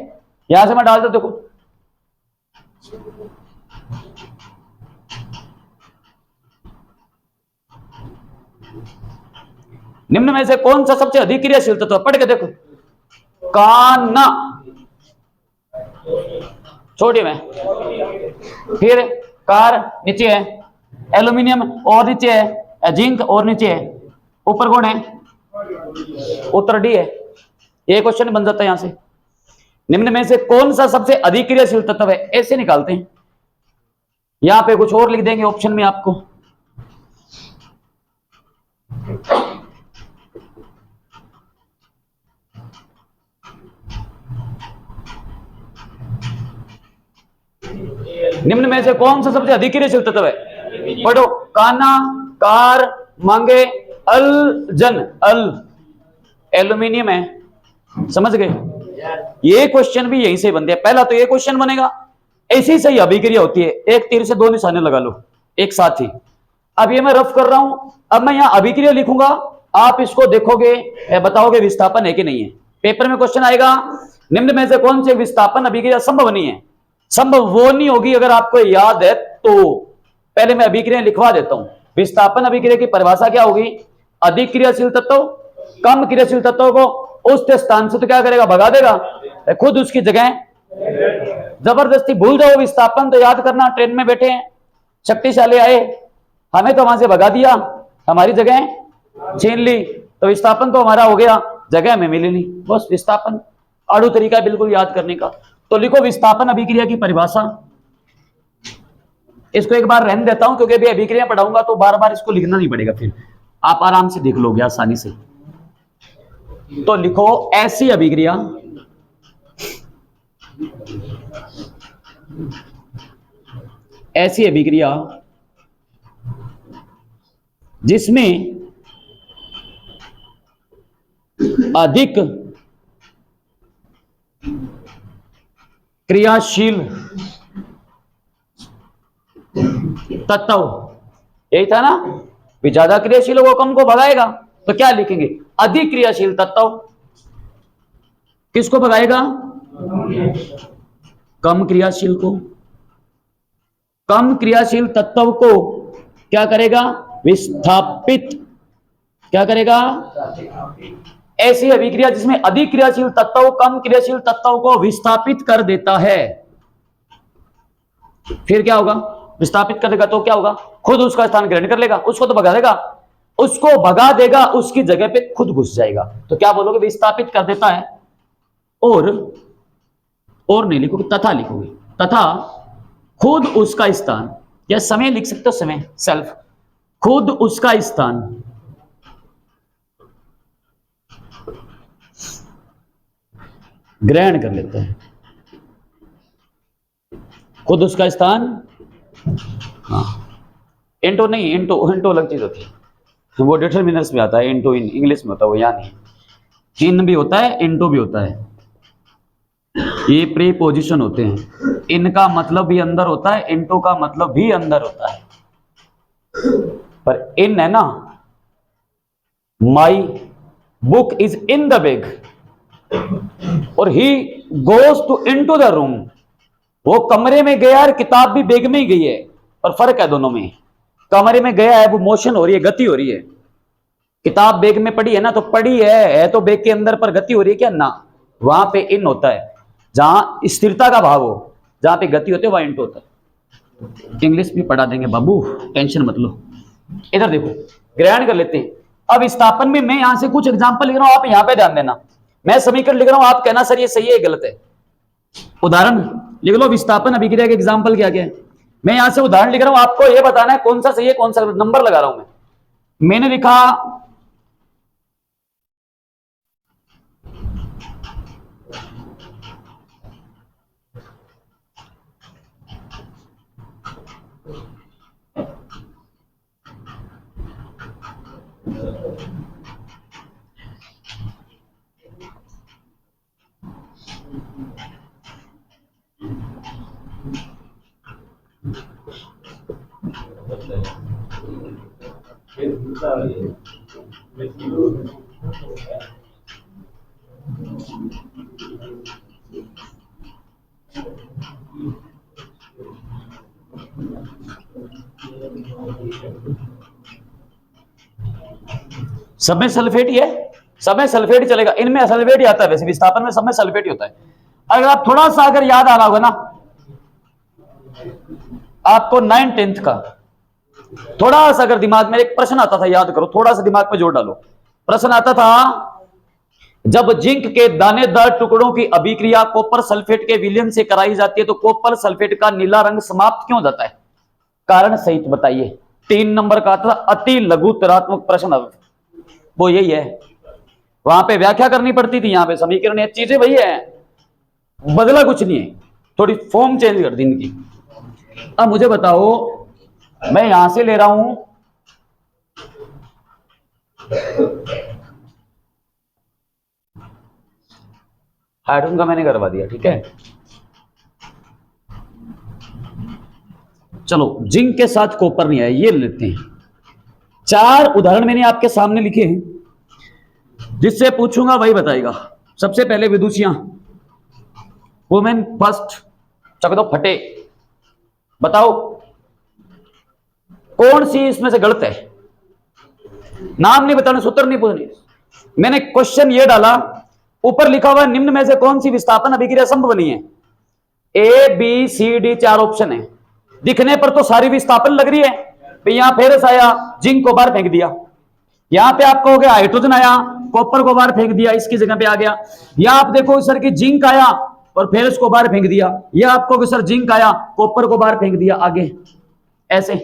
यहां से मैं डाल दो, देखो निम्न में से कौन सा सबसे अधिक क्रियाशील तत्व, पढ़ के देखो। काना छोड़िए में, फिर कार नीचे है, एल्यूमिनियम और नीचे है, जिंक और नीचे है, ऊपर कौन है? उत्तर डी है। ये क्वेश्चन बन जाता है यहां से। निम्न में से कौन सा सबसे अधिक क्रियाशील तत्व है, ऐसे निकालते हैं। यहां पे कुछ और लिख देंगे ऑप्शन में आपको। निम्न में से कौन सा सबसे अधिक क्रियाशील तत्व है? पढ़ो, काना कार मांगे अल्जन, अल एल्यूमिनियम है, समझ गए? ये क्वेश्चन भी यहीं से बनते हैं। पहला तो ये क्वेश्चन बनेगा, ऐसी सही अभिक्रिया होती है। एक तीर से 2 निशाने लगा लो एक साथ ही। अब ये मैं रफ कर रहा हूं, अब मैं यहां अभिक्रिया लिखूंगा, आप इसको देखोगे, बताओगे विस्थापन है कि नहीं है। पेपर में क्वेश्चन आएगा, निम्न में से कौन से विस्थापन अभिक्रिया संभव नहीं है। संभव वो नहीं होगी अगर आपको याद है तो। पहले मैं अभिक्रिया लिखवा देता हूं। विस्थापन अभिक्रिया की परिभाषा क्या होगी, अधिक क्रियाशील तत्व कम क्रियाशील तत्व को उस स्थान से तो क्या करेगा, भगा देगा, खुद उसकी जगह। जबरदस्ती भूल जाओ विस्थापन तो याद करना, ट्रेन में बैठे हैं, शक्तिशाली आए, हमें तो वहां से भगा दिया, हमारी जगह छीन ली, तो विस्थापन तो हमारा हो गया, जगह हमें मिली नहीं, बस विस्थापन। आड़ू तरीका है बिल्कुल याद करने का। तो लिखो विस्थापन अभिक्रिया की परिभाषा। इसको एक बार रहने देता हूं क्योंकि अभी अभिक्रिया पढ़ाऊंगा तो बार बार इसको लिखना नहीं पड़ेगा, फिर आप आराम से देख लोगे आसानी से। तो लिखो ऐसी अभिक्रिया जिसमें अधिक क्रियाशील तत्व, यही था ना, भी ज्यादा क्रियाशील वो कम को भगाएगा, तो क्या लिखेंगे, अधिक क्रियाशील तत्व किसको भगाएगा, कम क्रियाशील को। कम क्रियाशील तत्व को क्या करेगा, विस्थापित, क्या करेगा। ऐसी अभिक्रिया जिसमें अधिक क्रियाशील तत्व कम क्रियाशील तत्व को विस्थापित कर देता है, फिर क्या होगा, विस्थापित करेगा तो क्या होगा, खुद उसका स्थान ग्रहण कर लेगा, उसको तो भगा देगा, उसको भगा देगा, उसकी जगह पे खुद घुस जाएगा। तो क्या बोलोगे, विस्थापित कर देता है। और नहीं लिखोगे, तथा लिखोगे, तथा खुद उसका स्थान, या समय लिख सकते हो, समय, सेल्फ, खुद उसका स्थान ग्रहण कर लेते हैं, खुद उसका स्थान। हाँ, इंटो नहीं, इंटो अलग चीज होती है, वो डिटरमिनर्स में आता है, इंटो इन इंग्लिश में होता है, वो यहाँ नहीं। इन भी होता है, इंटो भी होता है, ये प्रीपोजिशन होते हैं। इनका मतलब भी अंदर होता है, इंटो का मतलब भी अंदर होता है, पर इन है ना, my book is in the bag और he goes to into the room, वो कमरे में गया और किताब भी बैग में ही गई है, पर फर्क है दोनों में। कमरे में गया है, वो मोशन हो रही है, गति हो रही है, किताब बैग में पड़ी है ना, तो पड़ी है तो बैग के अंदर, पर गति हो रही है क्या, ना, वहां पे इन होता है, जहां स्थिरता का भाव हो, जहां पे गति होती है वहां इंट होता है। इंग्लिश भी पढ़ा देंगे बाबू, टेंशन मत लो। इधर देखो, ग्रहण कर लेते हैं। अब विस्थापन में मैं यहां से कुछ एग्जांपल लिख रहा हूं, आप यहां पे ध्यान देना, मैं समीकरण लिख रहा हूं, आप कहना सर ये सही है गलत है। उदाहरण लिख लो, विस्थापन अभिक्रिया के एग्जांपल क्या क्या है। मैं यहां से उदाहरण लिख रहा हूं, आपको यह बताना है कौन सा सही है कौन सा, नंबर लगा रहा हूं मैंने लिखा सब में सल्फेट ही है, सब में सल्फेट ही चलेगा, इनमें सल्फेट ही आता है, वैसे विस्थापन में सब में सल्फेट ही होता है। अगर आप थोड़ा सा अगर याद आ रहा होगा ना आपको 9th का, थोड़ा सा अगर दिमाग में एक प्रश्न आता था, याद करो, थोड़ा सा दिमाग पे जोर डालो। प्रश्न आता था, जब जिंक के दानेदार टुकड़ों की अभिक्रिया कॉपर सल्फेट के विलयन से कराई जाती है तो कॉपर सल्फेट का नीला रंग समाप्त क्यों हो जाता है, कारण सहित बताइए। 3 नंबर का आता था, अति लघुतरात्मक प्रश्न, वो यही है। वहां पे व्याख्या करनी पड़ती थी, यहां पे समीकरण है, चीजें वही है, बदला कुछ नहीं है, थोड़ी फॉर्म चेंज कर दी इनकी। अब मुझे बताओ, मैं यहां से ले रहा हूं हाइड्रोजन का, मैंने करवा दिया, ठीक है। चलो जिंक के साथ कॉपर नहीं आया, ये लेते हैं, चार उदाहरण मैंने आपके सामने लिखे हैं, जिससे पूछूंगा वही बताएगा। सबसे पहले विदुषियां, वुमेन फर्स्ट, चक दो फटे, बताओ कौन सी इसमें से गलत है। नाम नहीं बताना, सूत्र नहीं पूछनी। मैंने क्वेश्चन ये डाला, ऊपर लिखा हुआ निम्न में से कौन सी विस्थापन अभिक्रिया संभव नहीं है। ए बी सी डी चार ऑप्शन है, दिखने पर तो सारी विस्थापन लग रही है। यहां फेरस आया, जिंक को बाहर फेंक दिया। यहां पे आपको हो गया हाइड्रोजन आया, कॉपर को बाहर फेंक दिया, इसकी जगह पे आ गया। यहां आप देखो सर कि जिंक आया और फेरस को बाहर फेंक दिया। यह आपको सर जिंक आया, कॉपर को बाहर फेंक दिया। आगे ऐसे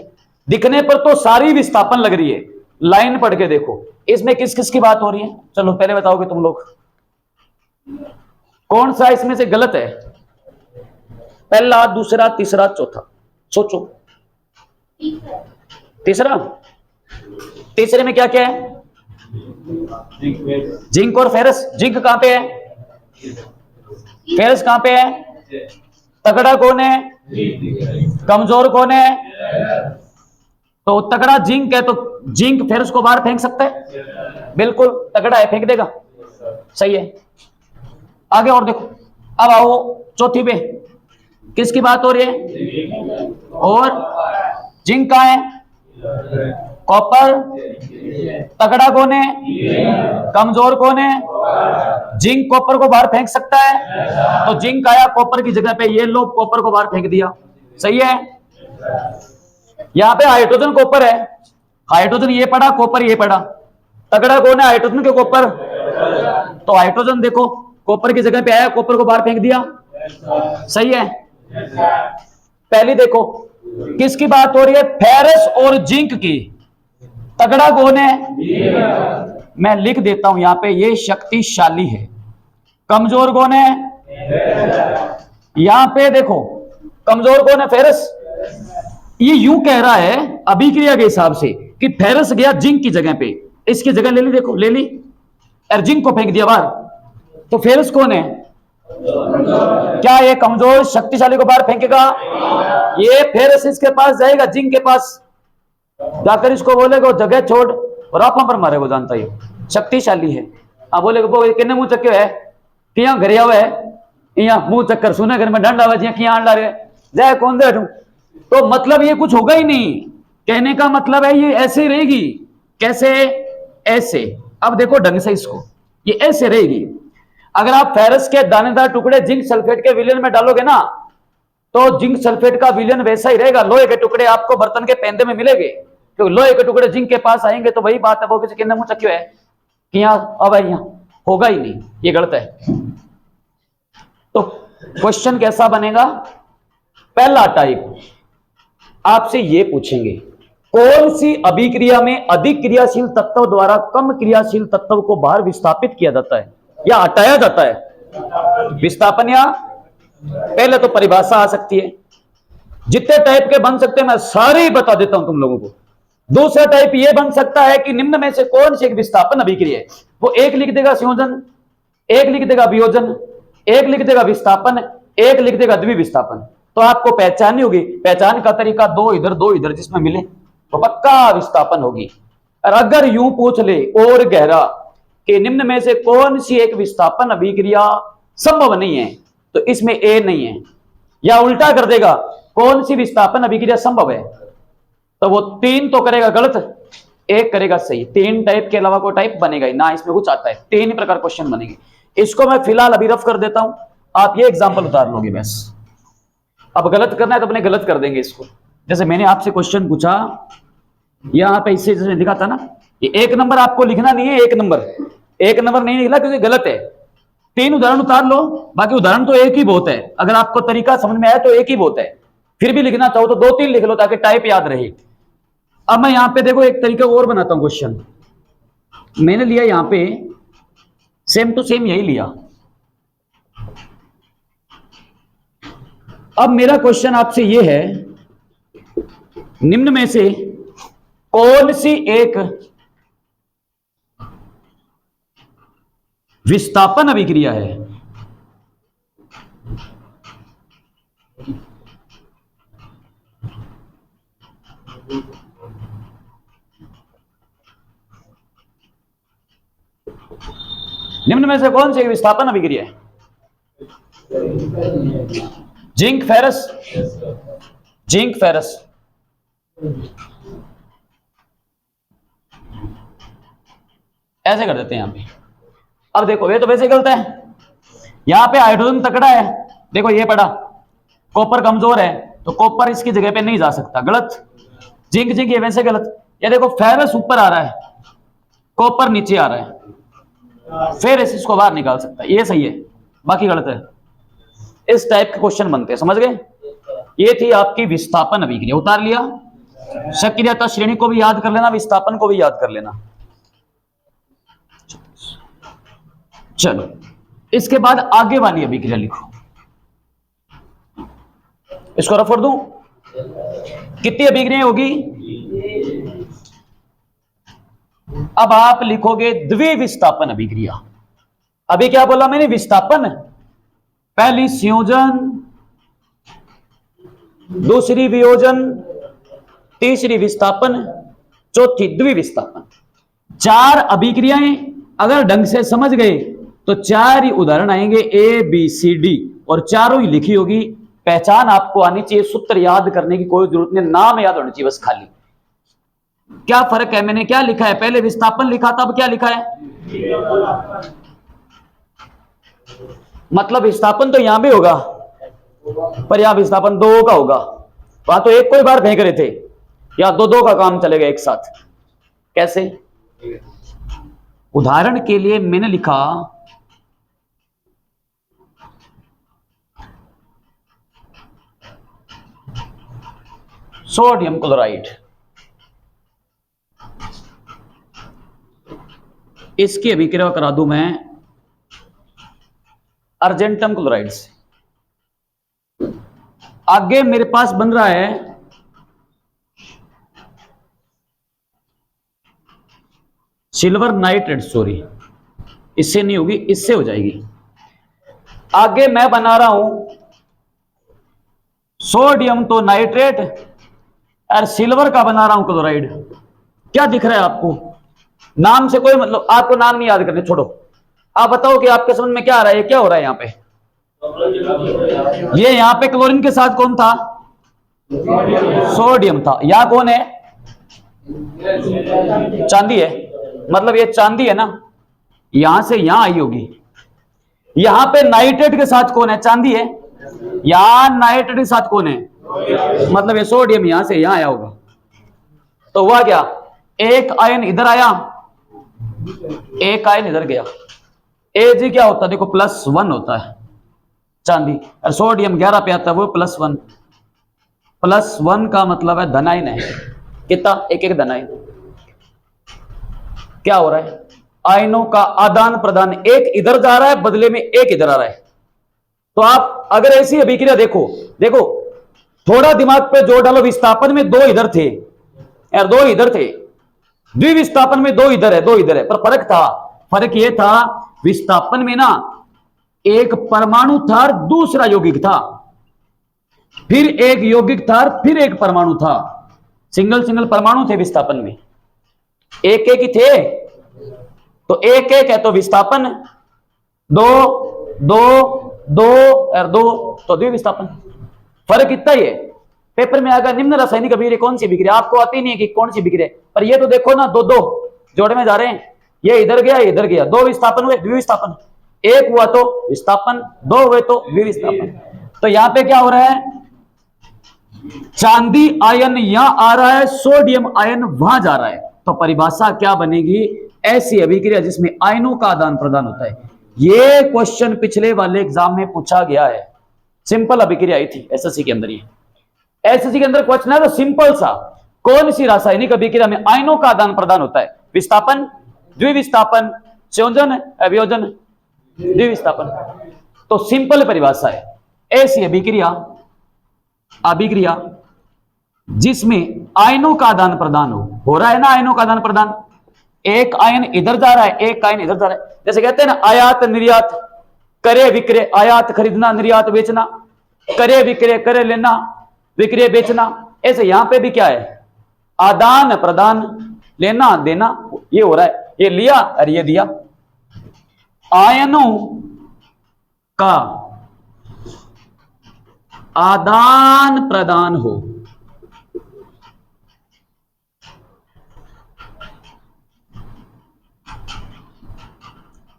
दिखने पर तो सारी विस्थापन लग रही है। लाइन पढ़ के देखो इसमें किस किस की बात हो रही है। चलो पहले बताओगे तुम लोग कौन सा इसमें से गलत है। पहला, दूसरा, तीसरा, चौथा, सोचो। तीसरा, तीसरे में क्या क्या है? जिंक और फेरस। जिंक कहां पे है? फेरस कहां पे है? तगड़ा कौन है? कमजोर कौन है? तो तगड़ा जिंक है, तो जिंक फेरस को बाहर फेंक सकता है? बिल्कुल, तगड़ा है, फेंक देगा। सही है। आगे और देखो। अब आओ चौथी पे, किसकी बात हो रही है? और जिंक कहां है? कॉपर। तगड़ा कौन है? कमजोर कौन है? जिंक कॉपर को बाहर फेंक सकता है, तो जिंक आया कॉपर की जगह पे, ये लो कॉपर को बाहर फेंक दिया। सही है। यहां पे हाइड्रोजन कॉपर है, हाइड्रोजन ये पड़ा, कॉपर ये पड़ा। तगड़ा कौन है? हाइड्रोजन के कॉपर। तो हाइड्रोजन देखो कॉपर की जगह पे आया, कॉपर को बाहर फेंक दिया। सही है। पहली देखो किसकी बात हो रही है? फेरस और जिंक की। तगड़ा कौन है? मैं लिख देता हूं यहां पे, ये शक्तिशाली है। कमजोर कौन है? यहां पे देखो कमजोर कौन है? फेरस। ये यूं कह रहा है अभिक्रिया के हिसाब से कि फेरस गया जिंक की जगह पे, इसकी जगह ले ली, देखो ले ली, और जिंक को फेंक दिया बाहर। तो फेरस कौन है? क्या ये कमजोर शक्तिशाली को बाहर फेंकेगा? ये फेरस इसके पास जाएगा, जिंक के पास जाकर इसको बोलेगा जगह छोड़, और आप पर मारे, वो जानता ही शक्तिशाली है। आप बोलेगा वो किन्ने मुंह चक्के है कि यहाँ घर हुआ है, यहाँ मुंह चक्कर सुने घर में डंडा बजिया कि यहाँ रहे जाए कौन दे। तो मतलब ये कुछ होगा ही नहीं। कहने का मतलब है ये ऐसे ही रहेगी। कैसे? ऐसे। अब देखो ढंग से इसको, ये ऐसे रहेगी। अगर आप फेरस के दानेदार टुकड़े जिंक सल्फेट के विलयन में डालोगे ना, तो जिंक सल्फेट का विलयन वैसा ही रहेगा। लोहे के टुकड़े आपको बर्तन के पेंदे में मिलेंगे, क्योंकि लोहे के टुकड़े जिंक के पास आएंगे तो वही बात है, वो किसी के मुंह चक्के है कि यहाँ अब यहाँ होगा ही नहीं। ये गलत है। तो क्वेश्चन कैसा बनेगा? पहला टाइप आपसे ये पूछेंगे, कौन सी अभिक्रिया में अधिक क्रियाशील तत्व द्वारा कम क्रियाशील तत्व को बाहर विस्थापित किया जाता है या हटाया जाता है? विस्थापन। या पहले तो परिभाषा आ सकती है, जितने टाइप के बन सकते हैं मैं सारे ही बता देता हूं तुम लोगों को। दूसरा टाइप ये बन सकता है कि निम्न में से कौन सी एक विस्थापन अभिक्रिया है। वो एक लिख देगा संयोजन, एक लिख देगा वियोजन, एक लिख देगा विस्थापन, एक लिख देगा द्विविस्थापन। तो आपको पहचाननी होगी। पहचान का तरीका दो इधर जिसमें मिले तो पक्का विस्थापन होगी। और अगर यूं पूछ ले और गहरा कि निम्न में से कौन सी एक विस्थापन अभिक्रिया संभव नहीं है, तो इसमें ए नहीं है। या उल्टा कर देगा कौन सी विस्थापन अभिक्रिया संभव है, तो वो तीन तो करेगा गलत, एक करेगा सही। तीन टाइप के अलावा कोई टाइप बनेगा ही ना, इसमें कुछ आता है। तीन प्रकार क्वेश्चन बनेंगे। इसको मैं फिलहाल अभी रफ कर देता हूं, आप ये एग्जांपल उतार लोगे बस। अब गलत करना है तो अपने गलत कर देंगे इसको। जैसे मैंने आपसे क्वेश्चन पूछा, यहां पे इससे जैसे लिखा था ना, ये एक नंबर आपको लिखना नहीं है। एक नंबर नहीं लिखना क्योंकि गलत है। तीन उदाहरण उतार लो, बाकी उदाहरण तो एक ही बहुत है। अगर आपको तरीका समझ में आया तो एक ही बहुत है। फिर भी लिखना चाहो तो दो तीन लिख लो ताकि टाइप याद रहे। अब मैं यहां पे देखो एक तरीका और बनाता हूं। क्वेश्चन मैंने लिया यहां पे सेम टू सेम यही लिया। अब मेरा क्वेश्चन आपसे यह है, निम्न में से कौन सी एक विस्थापन अभिक्रिया है निम्न में से कौन सी विस्थापन अभिक्रिया है? Zinc ferrous, zinc ferrous. ऐसे कर देते हैं यहां पे। अब देखो ये तो वैसे गलत है, यहां पे हाइड्रोजन तकड़ा है, देखो ये पड़ा, कॉपर कमजोर है तो कॉपर इसकी जगह पे नहीं जा सकता, गलत। जिंक जिंक ये वैसे गलत। ये देखो फेरस ऊपर आ रहा है, कॉपर नीचे आ रहा है, फेरस इसको बाहर निकाल सकता है, ये सही है, बाकी गलत है। इस टाइप के क्वेश्चन बनते हैं, समझ गए? ये थी आपकी विस्थापन अभिक्रिया, उतार लिया। सक्रियता श्रेणी को भी याद कर लेना, विस्थापन को भी याद कर लेना। चलो इसके बाद आगे वाली अभिक्रिया लिखो, इसको रफ कर दूं। कितनी अभिक्रिया होगी? अब आप लिखोगे द्विविस्थापन अभिक्रिया। अभी क्या बोला मैंने? विस्थापन, पहली संयोजन, दूसरी वियोजन, तीसरी विस्थापन, चौथी द्विविस्थापन। 4 अभिक्रियाएं अगर ढंग से समझ गए तो 4 ही उदाहरण आएंगे, ए बी सी डी, और चारों ही लिखी होगी। पहचान आपको आनी चाहिए, सूत्र याद करने की कोई जरूरत नहीं, नाम याद होना चाहिए बस खाली। क्या फर्क है? मैंने क्या लिखा है? पहले विस्थापन लिखा था, अब क्या लिखा है? मतलब विस्थापन तो यहां भी होगा, पर यहां विस्थापन 2 का होगा, वहां तो एक को ही बार फेंक रहे थे, या 2 का काम चलेगा एक साथ। कैसे? उदाहरण के लिए मैंने लिखा सोडियम क्लोराइड, इसकी अभिक्रिया करा दूं मैं अर्जेंटम क्लोराइड से। आगे मेरे पास बन रहा है सिल्वर नाइट्रेट, सॉरी इससे नहीं होगी, इससे हो जाएगी। आगे मैं बना रहा हूं सोडियम तो नाइट्रेट, और सिल्वर का बना रहा हूं क्लोराइड। क्या दिख रहा है आपको? नाम से कोई मतलब, आपको नाम नहीं याद करने, छोड़ो। आप बताओ कि आपके समझ में क्या आ रहा है, क्या हो रहा है यहां पे? ये यहां पे क्लोरीन के साथ कौन था? सोडियम था। यहां कौन है? चांदी है, मतलब ये चांदी है ना, यहां से यहां आई होगी। यहां पे नाइट्रेट के साथ कौन है? चांदी है। यहां नाइट्रेट के साथ कौन है? मतलब ये सोडियम यहां से यहां आया होगा। तो हुआ क्या? एक आयन इधर आया, एक आयन इधर गया। एजी क्या होता है? देखो +1 होता है चांदी, और सोडियम 11 पे आता है, वो +1। +1 का मतलब है धनायन है। कितना? एक एक धनायन। क्या हो रहा है? आयनों का आदान प्रदान, एक इधर जा रहा है, बदले में एक इधर आ रहा है। तो आप अगर ऐसी अभिक्रिया देखो, देखो थोड़ा दिमाग पे जोर डालो, विस्थापन में 2 इधर थे और 2 इधर थे, द्विविस्थापन में 2 इधर है 2 इधर है, पर फर्क था। फर्क यह था विस्थापन में ना एक परमाणु था और दूसरा यौगिक था, फिर एक यौगिक था और फिर एक परमाणु था। सिंगल सिंगल परमाणु थे विस्थापन में, एक एक ही थे। तो एक एक है तो विस्थापन 2 2 2 और 2, तो द्विविस्थापन। फर्क इतना ही है। पेपर में आएगा निम्न रासायनिक अभिक्रिया कौन सी अभिक्रिया, आपको आती नहीं है कि कौन सी अभिक्रिया, पर ये तो देखो ना, 2 2 जोड़े में जा रहे हैं, ये इधर गया इधर गया, 2 विस्थापन हुए, द्विविस्थापन। एक हुआ तो विस्थापन, 2 हुए तो द्विविस्थापन। तो यहां पे क्या हो रहा है? चांदी आयन यहां आ रहा है, सोडियम आयन वहां जा रहा है। तो परिभाषा क्या बनेगी? ऐसी अभिक्रिया जिसमें आयनों का आदान प्रदान होता है। ये क्वेश्चन पिछले वाले एग्जाम में पूछा गया है, सिंपल अभिक्रिया आई थी एसएससी के अंदर। ये एसएससी के अंदर क्वेश्चन है तो सिंपल सा, कौन सी रासायनिक अभिक्रिया में आयनों का आदान प्रदान होता है? विस्थापन, द्विविस्थापन, संयोजन, अभियोजन, द्विविस्थापन। तो सिंपल परिभाषा है, ऐसी अभिक्रिया जिसमें आयनों का आदान प्रदान हो रहा है ना, आयनों का आदान प्रदान, एक आयन इधर जा रहा है, एक आयन इधर जा रहा है। जैसे कहते हैं ना आयात निर्यात, क्रय विक्रय, आयात खरीदना, निर्यात बेचना, क्रय विक्रय, क्रय लेना, विक्रय बेचना। ऐसे यहां पे भी क्या है? आदान प्रदान, लेना देना, ये हो रहा है। ये लिया और ये दिया। आयनों का आदान प्रदान हो।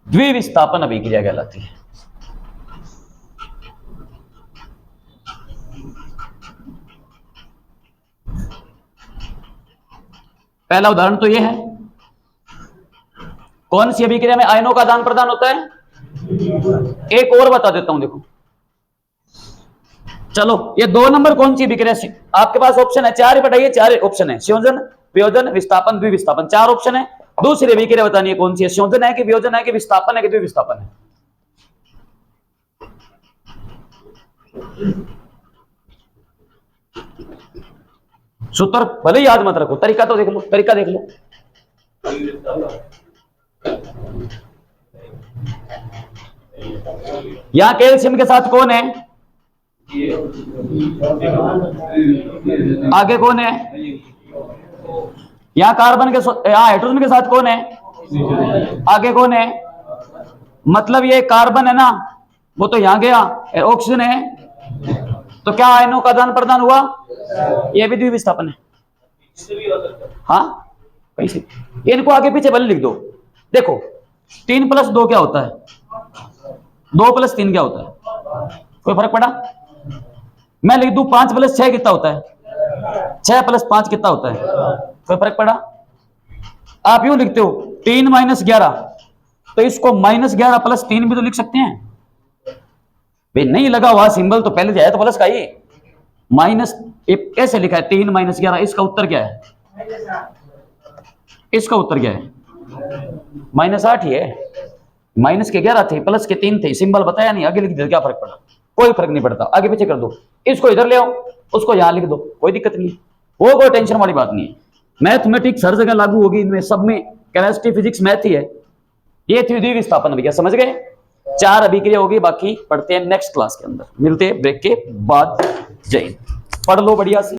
द्विविस्थापन अभिक्रिया कहलाती है। पहला उदाहरण तो यह है। कौन सी अभिक्रिया में आयनों का आदान प्रदान होता है? एक और बता देता हूं, देखो चलो, ये 2 नंबर कौन सी अभिक्रिया? आपके पास ऑप्शन है 4 बताइए, 4 ऑप्शन है, संयोजन, वियोजन, विस्थापन, द्विविस्थापन, 4 ऑप्शन है। दूसरी अभिक्रिया बतानी है कौन सी है, संयोजन है कि वियोजन है कि विस्थापन है कि द्विविस्थापन है। सूत्र भले याद मत रखो, तरीका तो देख लो, तरीका देख लो। यहां कैल्शियम के साथ कौन है? आगे कौन है? यहां कार्बन के, यहां हाइड्रोजन के साथ कौन है? आगे कौन है? मतलब ये कार्बन है ना, वो तो यहां गया, ऑक्सीजन है, तो क्या आयनों का आदान प्रदान हुआ? ये भी द्विविस्थापन है। हाँ कैसे? इनको आगे पीछे भले लिख दो। देखो 3 + 2 क्या होता है? 2 + 3 क्या होता है? कोई फर्क पड़ा? मैं लिख दूं 5 + 6 कितना होता है? 6 + 5 कितना होता है? कोई फर्क पड़ा? आप यूं लिखते हो 3 - 11, तो इसको -11 + 3 भी तो लिख सकते हैं भाई। नहीं लगा हुआ सिंबल तो पहले जाए तो प्लस का ही माइनस। कैसे लिखा है 3 - 11? इसका उत्तर क्या है? इसका उत्तर क्या है? -8 ही है। माइनस के 11 थे, प्लस के 3 थे, सिंबल बताया नहीं, आगे लिख दिया, क्या फर्क पड़ा? कोई फर्क नहीं पड़ता, आगे पीछे कर दो। इसको इधर ले आओ, उसको यहां लिख दो, कोई दिक्कत नहीं है, वो कोई टेंशन वाली बात नहीं है। मैथमेटिक्स हर जगह लागू होगी, इनमें सब में केमिस्ट्री, फिजिक्स, मैथ ही है। ये थी द्विविस्थापन अभिक्रिया, समझ गए? 4 अभिक्रिया होगी, बाकी पढ़ते हैं नेक्स्ट क्लास के अंदर। मिलते हैं ब्रेक के बाद। जय हिंद। पढ़ लो बढ़िया से।